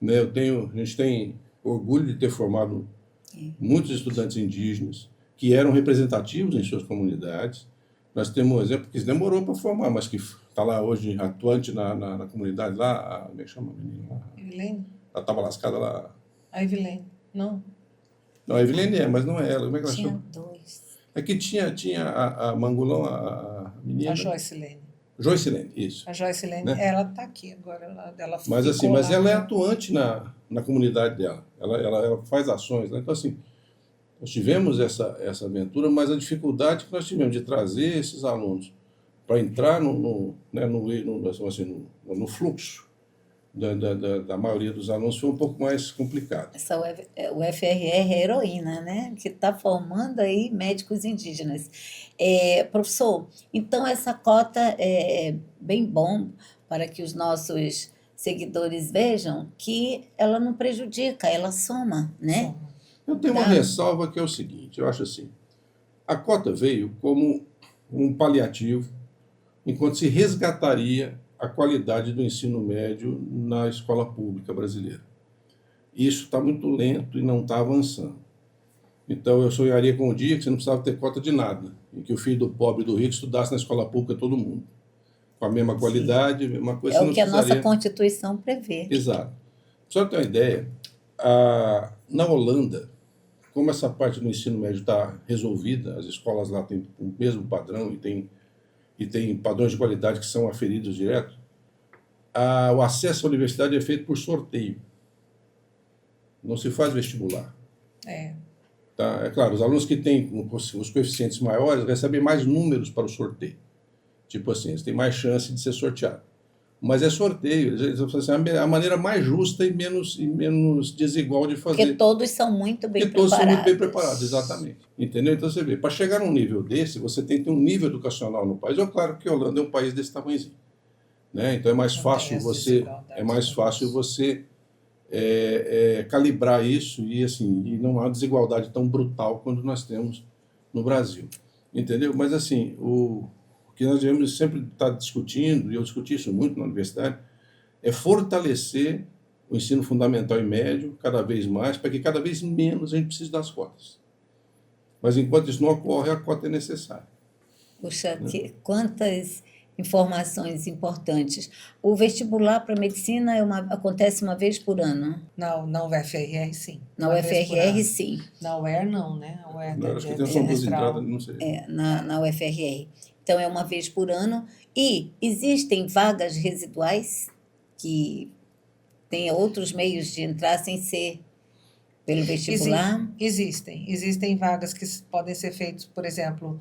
né? A gente tem orgulho de ter formado muitos estudantes indígenas que eram representativos em suas comunidades. Nós temos um exemplo que demorou para formar, mas que está lá hoje atuante na comunidade lá, como é que chama a menina lá? Evilene? Ela estava lascada lá. A Evilene, não? Não, a Evilene mas não é ela. Como é que ela Tinha chama? dois. É que tinha a Mangulão, a menina. A Joycelene. Joycelene, isso. A Joycelene, Né? ela está aqui agora. Ela Mas assim, ficou lá, ela é né? atuante na comunidade dela. Ela faz ações, né? Então, assim, nós tivemos essa aventura, mas a dificuldade que nós tivemos de trazer esses alunos para entrar no fluxo da maioria dos alunos foi um pouco mais complicado. O FRR é heroína, né? Que está formando aí médicos indígenas. Professor, então essa cota é bem bom para que os nossos seguidores vejam que ela não prejudica, ela soma, né? Soma. Eu tenho uma ressalva que é o seguinte: eu acho assim, a cota veio como um paliativo, enquanto se resgataria a qualidade do ensino médio na escola pública brasileira. Isso está muito lento e não está avançando. Então, eu sonharia com o dia que você não precisava ter cota de nada, e que o filho do pobre e do rico estudasse na escola pública todo mundo, com a mesma qualidade, a mesma coisa. É você o não que a nossa precisaria... Constituição prevê. Exato. Só para ter uma ideia, na Holanda, como essa parte do ensino médio está resolvida, as escolas lá têm o mesmo padrão e tem padrões de qualidade que são aferidos direto, o acesso à universidade é feito por sorteio. Não se faz vestibular. Tá? É claro, os alunos que têm os coeficientes maiores recebem mais números para o sorteio. Tipo assim, eles têm mais chance de ser sorteado. Mas é sorteio, eles vão fazer a maneira mais justa e menos desigual de fazer. Porque todos são muito bem Porque todos preparados. são muito bem preparados, exatamente. Entendeu? Então você vê, para chegar num nível desse, você tem que ter um nível educacional no país. É claro que a Holanda é um país desse tamanhozinho, né? Então é mais fácil você calibrar isso e não há desigualdade tão brutal quanto nós temos no Brasil. Entendeu? Mas assim, o que nós devemos sempre estar discutindo, e eu discuti isso muito na universidade, é fortalecer o ensino fundamental e médio cada vez mais, para que cada vez menos a gente precise das cotas. Mas enquanto isso não ocorre, a cota é necessária. Puxa, Né? quantas informações importantes. O vestibular para medicina acontece uma vez por ano. Na UFRR, sim. Na Uma vez por UFRR, ano. sim. Na UER, não, né? A UER Não, acho que é tem só duas trimestral. entradas, não sei. Na UFRR. Então, é uma vez por ano. E existem vagas residuais que têm outros meios de entrar sem ser pelo vestibular? Existem vagas que podem ser feitas, por exemplo,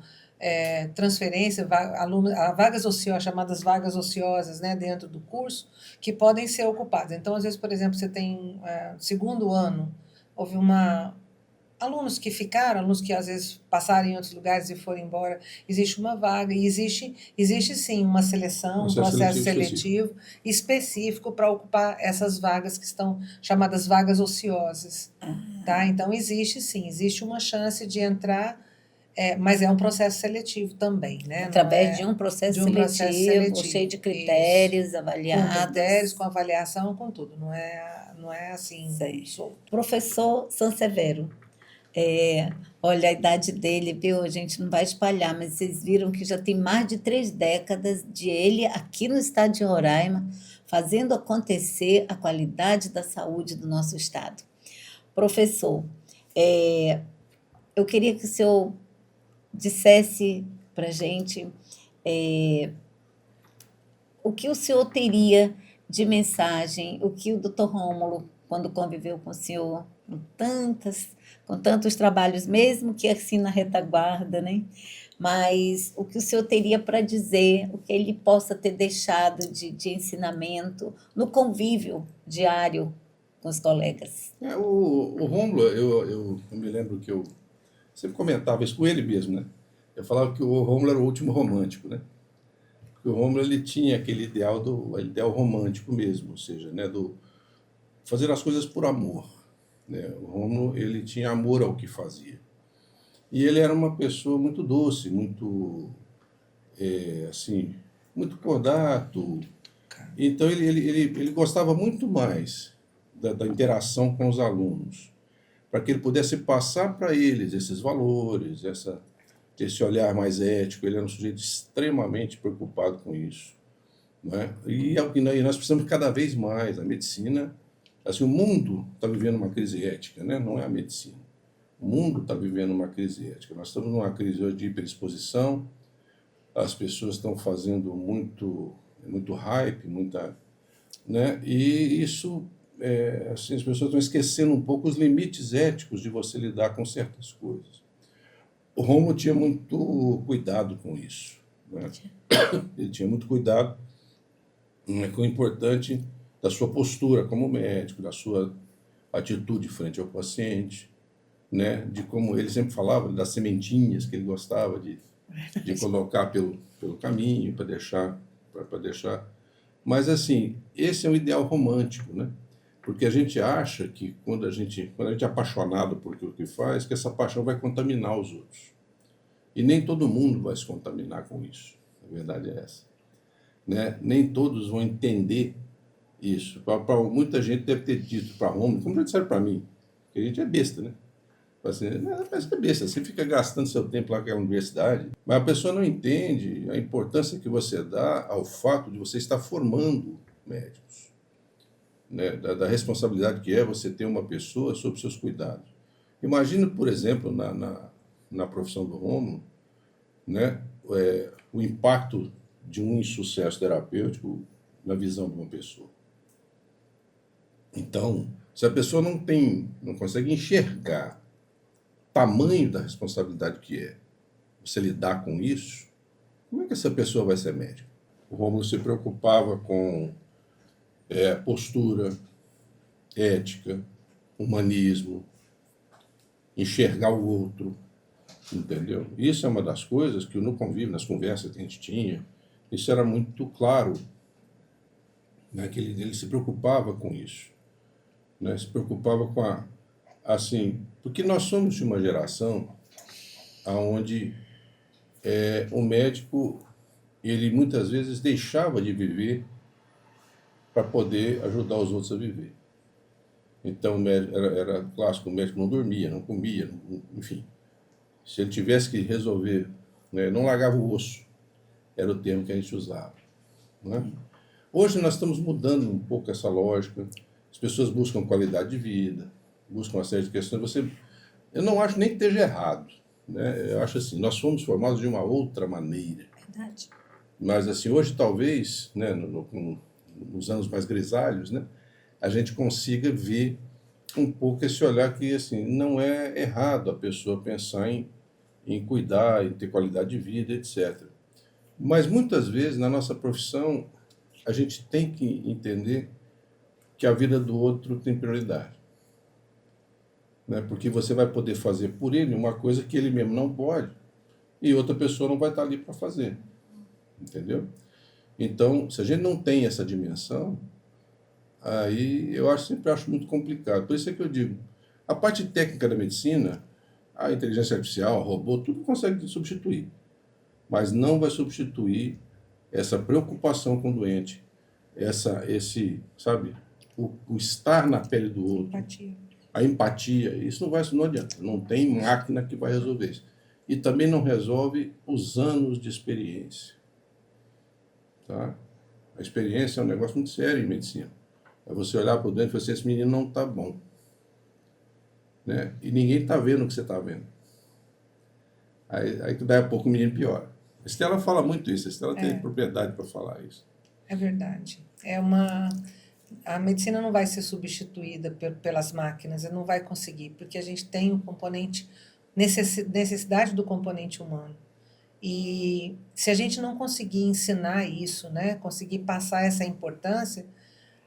transferência, vagas ociosas, chamadas vagas ociosas, né, dentro do curso, que podem ser ocupadas. Então, às vezes, por exemplo, você tem segundo ano, houve alunos que ficaram, alunos que às vezes passaram em outros lugares e foram embora, existe uma vaga, e existe sim uma seleção, um processo seletivo específico para ocupar essas vagas que estão chamadas vagas ociosas. Tá? Então, existe uma chance de entrar, mas é um processo seletivo também, né? Através de um processo seletivo, cheio de critérios avaliados. Com critérios, com avaliação, com tudo. Não é assim, solto. Professor Sansevero, olha a idade dele, viu? A gente não vai espalhar, mas vocês viram que já tem mais de 3 décadas de ele aqui no estado de Roraima, fazendo acontecer a qualidade da saúde do nosso estado. Professor, eu queria que o senhor dissesse para a gente o que o senhor teria de mensagem, o que o Dr. Rômulo, quando conviveu com o senhor, com tantos trabalhos, mesmo que assim na retaguarda, né? Mas o que o senhor teria para dizer, o que ele possa ter deixado de ensinamento no convívio diário com os colegas? O Rômulo, eu me lembro que eu sempre comentava isso com ele mesmo, né? Eu falava que o Rômulo era o último romântico, né? Porque o Rômulo, ele tinha aquele ideal romântico mesmo, ou seja, né, do fazer as coisas por amor, né? O Rômulo, ele tinha amor ao que fazia. E ele era uma pessoa muito doce, muito assim, muito cordato. Então ele gostava muito mais da interação com os alunos, para que ele pudesse passar para eles esses valores, esse olhar mais ético. Ele era um sujeito extremamente preocupado com isso, né? E nós precisamos cada vez mais. A medicina, assim, o mundo está vivendo uma crise ética, né? Não é a medicina. O mundo está vivendo uma crise ética. Nós estamos numa crise hoje de hiperexposição, as pessoas estão fazendo muito hype, né? E isso, assim, as pessoas estão esquecendo um pouco os limites éticos de você lidar com certas coisas. O Rômulo tinha muito cuidado com isso, né? Ele tinha muito cuidado, né, com o importante da sua postura como médico, da sua atitude frente ao paciente, né? De como ele sempre falava das sementinhas que ele gostava de colocar pelo caminho para deixar. Mas assim, esse é um ideal romântico, né? Porque a gente acha que quando a gente é apaixonado por aquilo que faz, que essa paixão vai contaminar os outros. E nem todo mundo vai se contaminar com isso. A verdade é essa, né? Nem todos vão entender isso. Muita gente deve ter dito para Rômulo, como já disseram para mim, que a gente é besta, né? Assim, mas é besta, você fica gastando seu tempo lá naquela universidade, mas a pessoa não entende a importância que você dá ao fato de você estar formando médicos, né? Da responsabilidade que é você ter uma pessoa sob seus cuidados. Imagina, por exemplo, na profissão do Rômulo, né? O impacto de um insucesso terapêutico na visão de uma pessoa. Então, se a pessoa não consegue enxergar o tamanho da responsabilidade que é você lidar com isso, como é que essa pessoa vai ser médica? O Rômulo se preocupava com postura, ética, humanismo, enxergar o outro, entendeu? Isso é uma das coisas que no convívio, nas conversas que a gente tinha, isso era muito claro, né, que ele se preocupava com isso, né? Se preocupava com assim, porque nós somos de uma geração onde o médico, ele muitas vezes deixava de viver para poder ajudar os outros a viver. Então, era clássico, o médico não dormia, não comia, enfim. Se ele tivesse que resolver, né, não largava o osso, era o termo que a gente usava. Né? Hoje nós estamos mudando um pouco essa lógica, as pessoas buscam qualidade de vida, buscam uma série de questões. Eu não acho nem que esteja errado, né? Eu acho assim, nós fomos formados de uma outra maneira. Verdade. Mas assim, hoje talvez, né, nos anos mais grisalhos, né, a gente consiga ver um pouco esse olhar que assim, não é errado a pessoa pensar em cuidar, em ter qualidade de vida, etc. Mas muitas vezes na nossa profissão a gente tem que entender que a vida do outro tem prioridade, né? Porque você vai poder fazer por ele uma coisa que ele mesmo não pode e outra pessoa não vai estar ali para fazer, entendeu? Então, se a gente não tem essa dimensão, aí sempre acho muito complicado. Por isso é que eu digo, a parte técnica da medicina, a inteligência artificial, o robô, tudo consegue substituir, mas não vai substituir essa preocupação com o doente, sabe, o estar na pele do outro, Empatia. a empatia, isso não adianta, não tem máquina que vai resolver isso. E também não resolve os anos de experiência, tá? A experiência é um negócio muito sério em medicina. É você olhar para o doente e falar assim, esse menino não está bom, né? E ninguém está vendo o que você está vendo. Aí daí a pouco o menino piora. A Estela fala muito isso, a Estela tem propriedade para falar isso. É verdade. A medicina não vai ser substituída pelas máquinas, não vai conseguir, porque a gente tem um componente, necessidade do componente humano. E se a gente não conseguir ensinar isso, né, conseguir passar essa importância,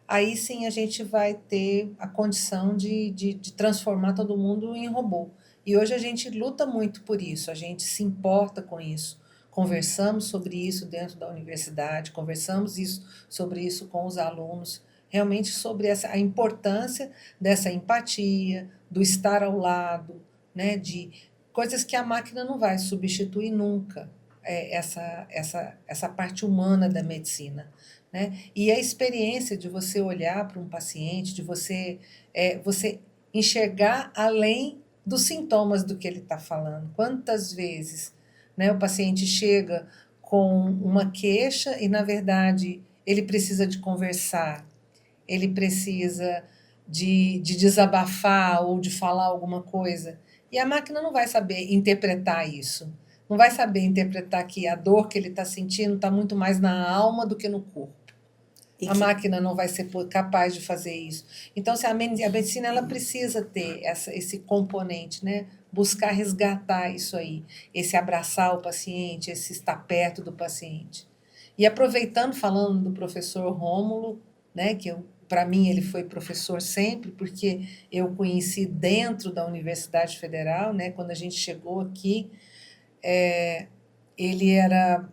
aí sim a gente vai ter a condição de transformar todo mundo em robô. E hoje a gente luta muito por isso, a gente se importa com isso. Conversamos sobre isso dentro da universidade, conversamos sobre isso com os alunos, realmente sobre a importância dessa empatia, do estar ao lado, né, de coisas que a máquina não vai substituir nunca, essa parte humana da medicina. Né? E a experiência de você olhar para um paciente, de você enxergar além dos sintomas do que ele está falando. Quantas vezes, né, o paciente chega com uma queixa e, na verdade, ele precisa de conversar, ele precisa de desabafar ou de falar alguma coisa. E a máquina não vai saber interpretar isso. Não vai saber interpretar que a dor que ele está sentindo está muito mais na alma do que no corpo. A máquina não vai ser capaz de fazer isso. Então, a medicina ela precisa ter esse componente, né? Buscar resgatar isso aí, esse abraçar o paciente, esse estar perto do paciente. E aproveitando, falando do professor Rômulo, né? Que para mim ele foi professor sempre, porque eu o conheci dentro da Universidade Federal, né? Quando a gente chegou aqui, ele era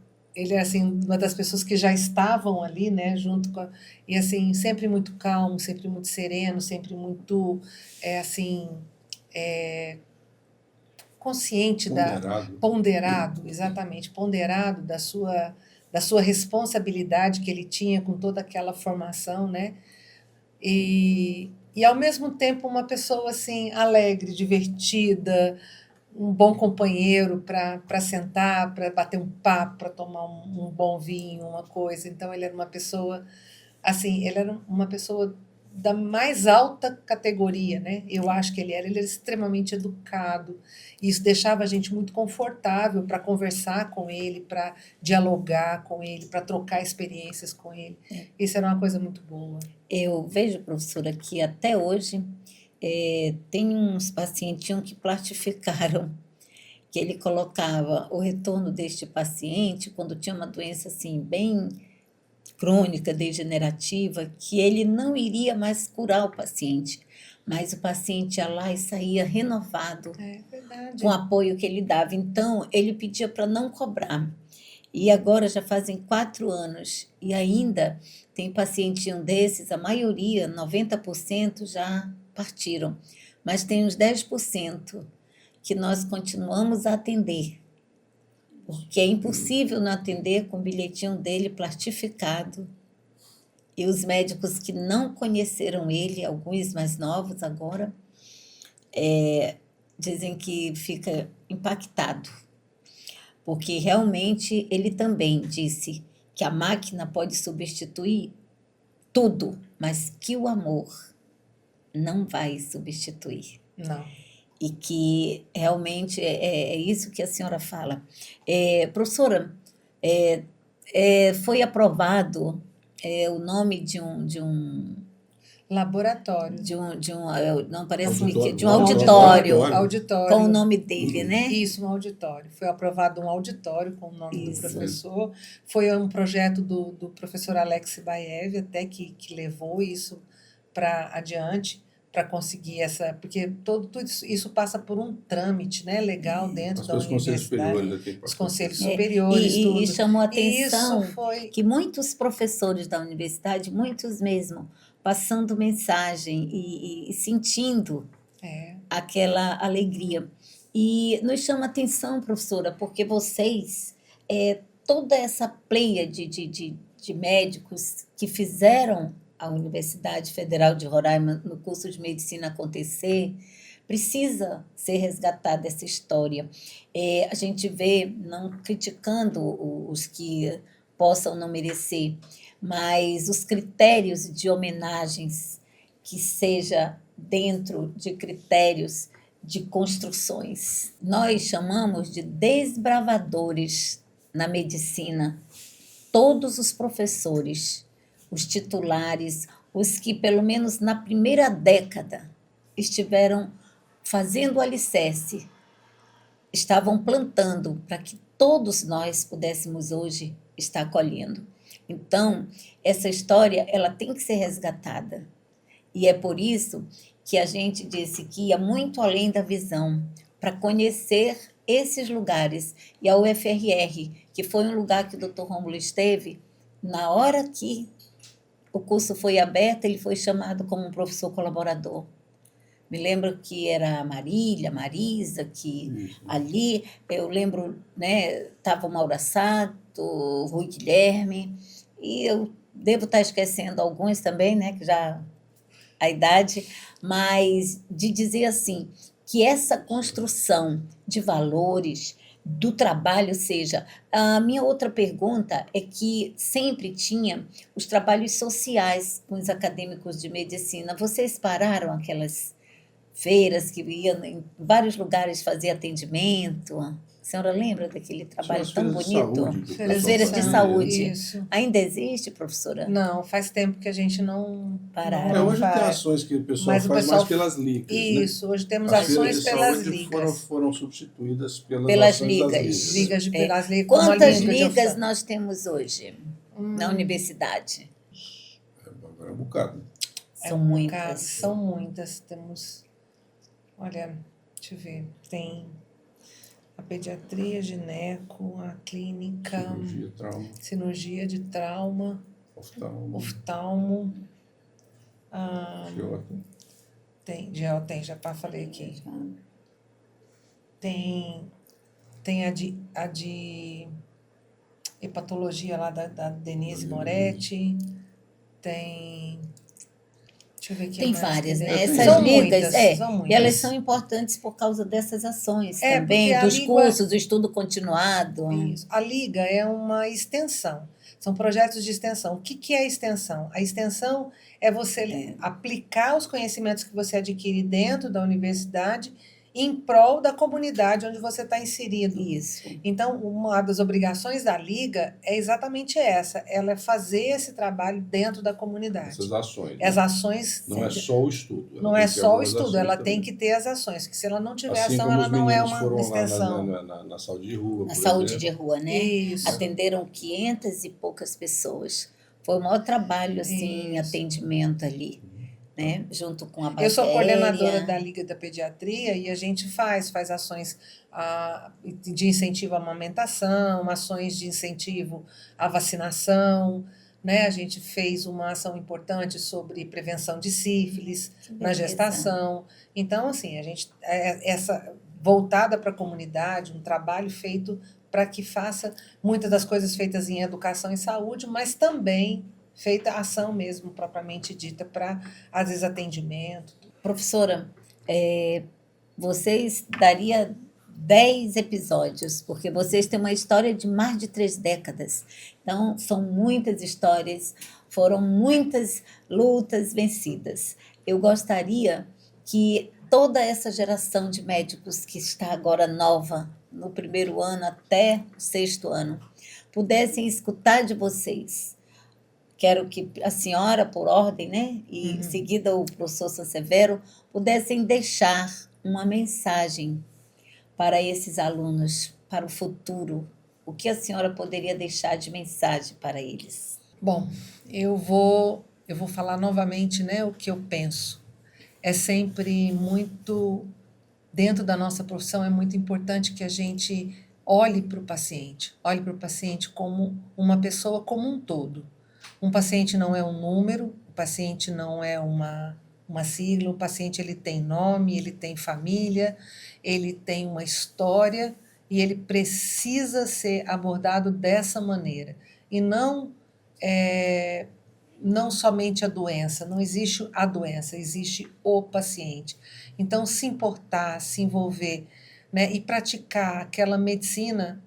assim uma das pessoas que já estavam ali, né, junto com e assim sempre muito calmo, sempre muito sereno, sempre muito assim consciente ponderado, exatamente, ponderado da sua responsabilidade que ele tinha com toda aquela formação, né? E ao mesmo tempo uma pessoa assim alegre, divertida, um bom companheiro para sentar, para bater um papo, para tomar um bom vinho, uma coisa. Então ele era uma pessoa assim, ele era uma pessoa da mais alta categoria, né? Eu acho que ele era extremamente educado. E isso deixava a gente muito confortável para conversar com ele, para dialogar com ele, para trocar experiências com ele. Isso era uma coisa muito boa. Eu vejo, professora, que até hoje tem uns pacientinhos que plastificaram, que ele colocava o retorno deste paciente quando tinha uma doença assim bem crônica, degenerativa, que ele não iria mais curar o paciente, mas o paciente ia lá e saía renovado com o apoio que ele dava. Então, ele pedia para não cobrar. E agora já fazem 4 anos e ainda tem pacientinho desses, a maioria, 90% já partiram, mas tem uns 10% que nós continuamos a atender, porque é impossível não atender com o bilhetinho dele plastificado E os médicos que não conheceram ele, alguns mais novos agora, dizem que fica impactado, porque realmente ele também disse que a máquina pode substituir tudo, mas que o amor não vai substituir. Não. E que realmente é isso que a senhora fala. Professora, foi aprovado o nome de um Laboratório. não parece Auditório. de um Auditório. Auditório. com o nome dele, né? Isso, um auditório. Foi aprovado um auditório com o nome do Isso. professor. Foi um projeto do professor Alex Baev, até que levou isso para adiante, para conseguir essa. Porque tudo isso passa por um trâmite, né, legal dentro da Os conselhos universidade. superiores aqui. Os conselhos superiores, E tudo. chamou a E atenção isso foi. que muitos professores da universidade, muitos mesmo, passando mensagem e sentindo aquela alegria. E nos chama a atenção, professora, porque vocês, toda essa pleia de médicos que fizeram a Universidade Federal de Roraima no curso de medicina acontecer, precisa ser resgatada essa história. A gente vê, não criticando os que possam não merecer, mas os critérios de homenagens que seja dentro de critérios de construções. Nós chamamos de desbravadores na medicina todos os professores, os titulares, os que pelo menos na primeira década estiveram fazendo o alicerce, estavam plantando para que todos nós pudéssemos hoje estar colhendo. Então, essa história ela tem que ser resgatada. E é por isso que a gente disse que ia muito além da visão, para conhecer esses lugares. E a UFRR, que foi um lugar que o Dr. Rômulo esteve, na hora que o curso foi aberto, ele foi chamado como um professor colaborador. Me lembro que era a Marília, Marisa, que ali, eu lembro, né, estava o Mauro Assato, o Rui Guilherme, e eu devo estar esquecendo alguns também, né, que já a idade, mas de dizer assim, que essa construção de valores, do trabalho seja... A minha outra pergunta é que sempre tinha os trabalhos sociais com os acadêmicos de medicina. Vocês pararam aquelas feiras que iam em vários lugares fazer atendimento? A senhora lembra daquele trabalho tão bonito? As feiras de saúde. Isso. Ainda existe, professora? Não, faz tempo que a gente não Pararam. Hoje tem ações que o pessoal Mas o faz pessoal- mais pelas ligas, né? Isso, hoje temos As feiras ações de pelas saúde ligas. foram substituídas Pelas ações das ligas. Ligas de pelas ligas. como a Quantas Liga de ligas Oficial. nós temos hoje na universidade? Agora é um bocado. São um muitas. bocado, são muitas. Temos, olha, deixa eu ver, tem a pediatria, gineco, a clínica, Cirurgia, trauma, cirurgia de trauma, oftalmo, oftalmo, fiota. tem, já falei aqui. Tem a de hepatologia lá da Denise Moretti, tem... Deixa eu ver aqui. Tem mais várias, que né? tem. Essas São ligas, muitas, são e muitas. elas são importantes por causa dessas ações É, também, porque a dos liga- cursos, do estudo continuado. Isso. A Liga é uma extensão, são projetos de extensão. O que é a extensão? A extensão é você aplicar os conhecimentos que você adquire dentro da universidade em prol da comunidade onde você está inserido. Isso. Então, uma das obrigações da Liga é exatamente essa, ela é fazer esse trabalho dentro da comunidade. Essas ações. As né? ações... Não é só o estudo. ela Não tem é que ter só o algumas estudo, ações ela também. tem que ter as ações, que se ela não tiver Assim ação, como ela os não é meninos uma foram lá extensão. na saúde de rua, Na por saúde exemplo. de rua, né? Isso. Atenderam 500 e poucas pessoas. Foi o maior trabalho, assim, Isso. atendimento ali, né? Junto com a Eu sou coordenadora bactéria. da Liga da Pediatria e a gente faz ações de incentivo à amamentação, ações de incentivo à vacinação, né? A gente fez uma ação importante sobre prevenção de sífilis Que na beleza. gestação. Então, assim, a gente essa voltada para a comunidade, um trabalho feito para que faça muitas das coisas feitas em educação e saúde, mas também feita a ação mesmo, propriamente dita, para, às vezes, atendimento. Professora, vocês daria 10 episódios, porque vocês têm uma história de mais de 3 décadas. Então, são muitas histórias, foram muitas lutas vencidas. Eu gostaria que toda essa geração de médicos que está agora nova, no primeiro ano até o 6º ano, pudessem escutar de vocês. Quero que a senhora, por ordem, né, e em seguida o professor Sansevero, pudessem deixar uma mensagem para esses alunos, para o futuro. O que a senhora poderia deixar de mensagem para eles? Bom, eu vou falar novamente, né, o que eu penso. É sempre muito, dentro da nossa profissão, é muito importante que a gente olhe para o paciente como uma pessoa como um todo. Um paciente não é um número, o paciente não é uma sigla, o paciente ele tem nome, ele tem família, ele tem uma história e ele precisa ser abordado dessa maneira. E não somente a doença, não existe a doença, existe o paciente. Então, se importar, se envolver, né, e praticar aquela medicina,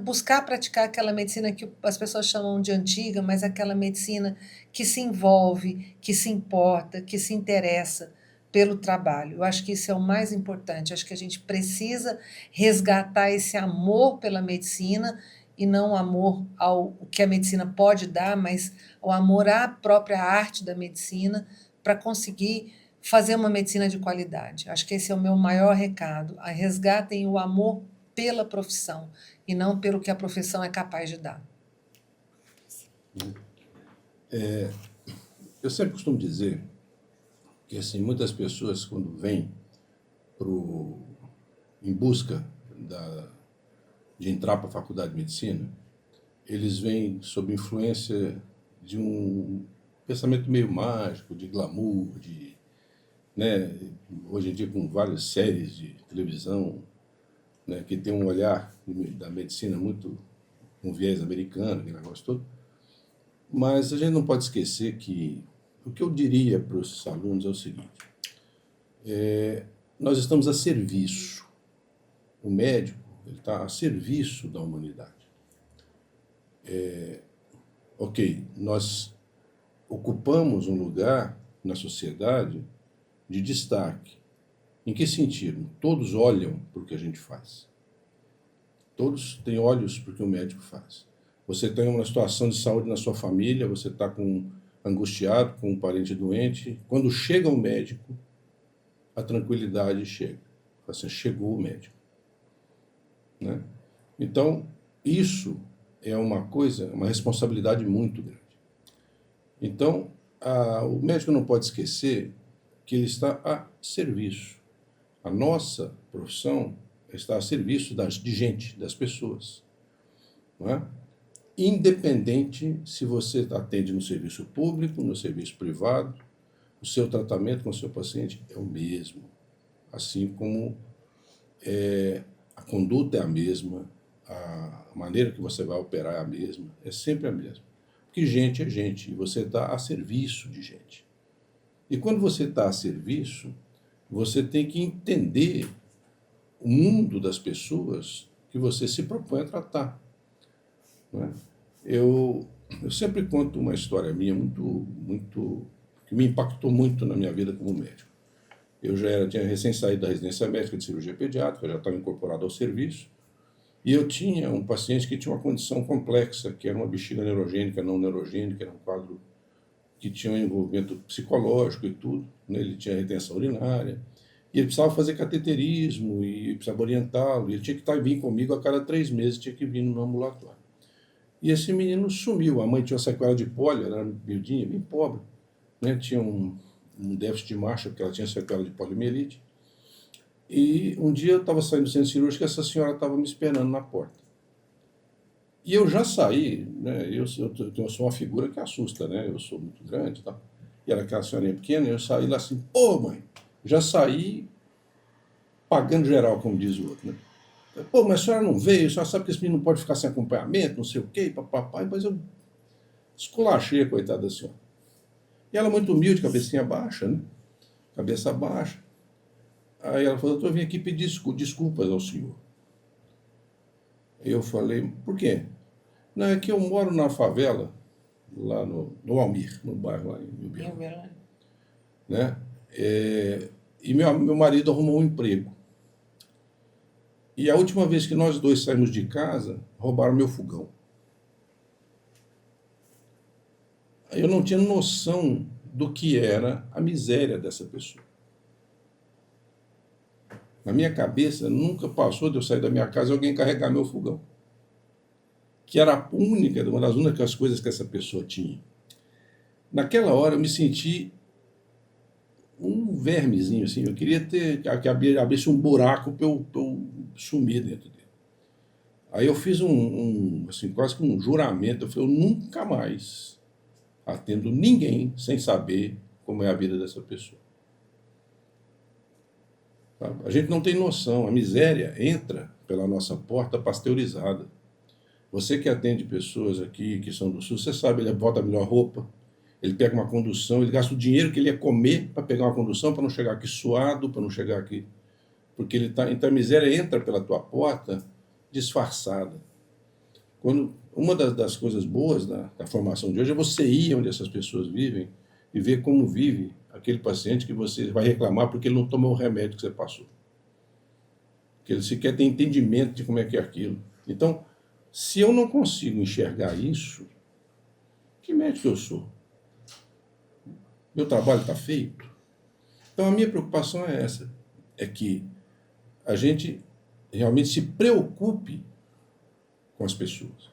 buscar praticar aquela medicina que as pessoas chamam de antiga, mas aquela medicina que se envolve, que se importa, que se interessa pelo trabalho. Eu acho que isso é o mais importante. Acho que a gente precisa resgatar esse amor pela medicina e não o amor ao que a medicina pode dar, mas o amor à própria arte da medicina para conseguir fazer uma medicina de qualidade. Acho que esse é o meu maior recado. Resgatem o amor pela profissão e não pelo que a profissão é capaz de dar. Eu sempre costumo dizer que assim, muitas pessoas, quando vêm em busca de entrar para a faculdade de medicina, eles vêm sob influência de um pensamento meio mágico, de glamour, né, hoje em dia com várias séries de televisão, né, que tem um olhar da medicina muito com viés americano, aquele negócio todo. Mas a gente não pode esquecer que o que eu diria para os alunos é o seguinte: nós estamos a serviço. O médico está a serviço da humanidade. Ok, nós ocupamos um lugar na sociedade de destaque. Em que sentido? Todos olham para o que a gente faz. Todos têm olhos para o que o médico faz. Você tem uma situação de saúde na sua família, você está angustiado com um parente doente. Quando chega o médico, a tranquilidade chega. Assim, chegou o médico. Né? Então, isso é uma responsabilidade muito grande. Então, o médico não pode esquecer que ele está a serviço. A nossa profissão está a serviço de gente, das pessoas. Não é? Independente se você atende no serviço público, no serviço privado, o seu tratamento com o seu paciente é o mesmo. Assim como a conduta é a mesma, a maneira que você vai operar é a mesma, é sempre a mesma. Porque gente é gente, e você está a serviço de gente. E quando você está a serviço, você tem que entender o mundo das pessoas que você se propõe a tratar. Não é? Eu sempre conto uma história minha que me impactou muito na minha vida como médico. Eu tinha recém saído da residência médica de cirurgia pediátrica, já estava incorporado ao serviço, e eu tinha um paciente que tinha uma condição complexa, que era uma bexiga neurogênica, não neurogênica, era um quadro que tinha um envolvimento psicológico e tudo, né? Ele tinha retenção urinária, e ele precisava fazer cateterismo, e precisava orientá-lo, e ele tinha que vir comigo a cada 3 meses, tinha que vir no ambulatório. E esse menino sumiu, a mãe tinha uma sequela de pólio, ela era miudinha, bem pobre, né? Tinha um déficit de marcha, porque ela tinha sequela de poliomielite. E um dia eu estava saindo do centro cirúrgico e essa senhora estava me esperando na porta. E eu já saí, né? Eu sou uma figura que assusta, né? Eu sou muito grande e tal. E era aquela senhorinha pequena, e eu saí lá assim, pô, mãe, já saí pagando geral, como diz o outro, né? Pô, mas a senhora não veio, a senhora sabe que esse menino não pode ficar sem acompanhamento, não sei o quê, papai, mas eu Esculachei a coitada da senhora. E ela muito humilde, cabecinha baixa, né? Cabeça baixa. Aí ela falou, doutor, eu vim aqui pedir desculpas ao senhor. Eu falei, por quê? Não, é que eu moro na favela, lá no Almir, no bairro lá em Uberlândia, né? E meu marido arrumou um emprego. E a última vez que nós dois saímos de casa, roubaram meu fogão. Eu não tinha noção do que era a miséria dessa pessoa. Na minha cabeça, nunca passou de eu sair da minha casa e alguém carregar meu fogão. Que era uma das únicas coisas que essa pessoa tinha. Naquela hora, eu me senti um vermezinho, assim. Eu queria que abrisse um buraco para eu sumir dentro dele. Aí eu fiz assim, quase que um juramento. Eu falei, eu nunca mais atendo ninguém sem saber como é a vida dessa pessoa. A gente não tem noção. A miséria entra pela nossa porta pasteurizada. Você que atende pessoas aqui que são do Sul, você sabe, ele bota a melhor roupa, ele pega uma condução, ele gasta o dinheiro que ele ia comer para pegar uma condução, para não chegar aqui suado, para não chegar aqui. Porque então a miséria entra pela tua porta disfarçada. Uma das coisas boas da formação de hoje é você ir onde essas pessoas vivem e ver como vive aquele paciente que você vai reclamar porque ele não tomou o remédio que você passou. Que ele sequer tem entendimento de como é que é aquilo. Então, se eu não consigo enxergar isso, que médico eu sou? Meu trabalho está feito? Então, a minha preocupação é essa, é que a gente realmente se preocupe com as pessoas.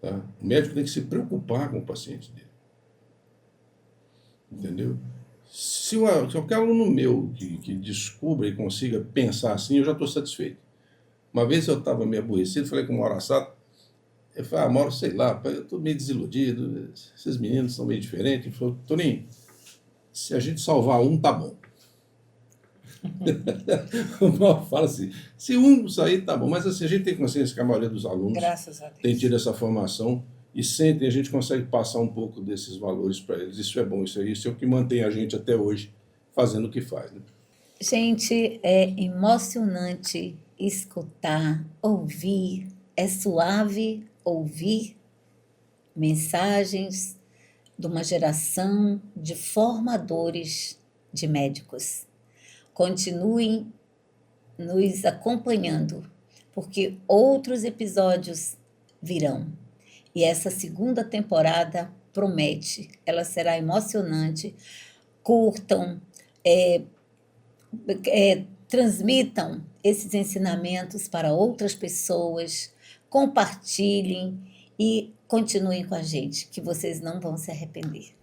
Tá? O médico tem que se preocupar com o paciente dele. Entendeu? Se qualquer aluno meu que descubra e consiga pensar assim, eu já estou satisfeito. Uma vez eu estava meio aborrecido, falei com o Mauro Assato, eu falei, Mauro, sei lá, eu estou meio desiludido, esses meninos são meio diferentes. Ele falou, Toninho, se a gente salvar um, tá bom. O Mauro fala assim, se um sair, tá bom. Mas assim, a gente tem consciência que a maioria dos alunos Graças a Deus. tem tido essa formação e sentem, a gente consegue passar um pouco desses valores para eles. Isso é bom, isso é o que mantém a gente até hoje fazendo o que faz. Né? Gente, é emocionante escutar, ouvir, é suave ouvir mensagens de uma geração de formadores de médicos. Continuem nos acompanhando, porque outros episódios virão. E essa segunda temporada promete, ela será emocionante. Curtam, transmitam esses ensinamentos para outras pessoas, compartilhem e continuem com a gente, que vocês não vão se arrepender.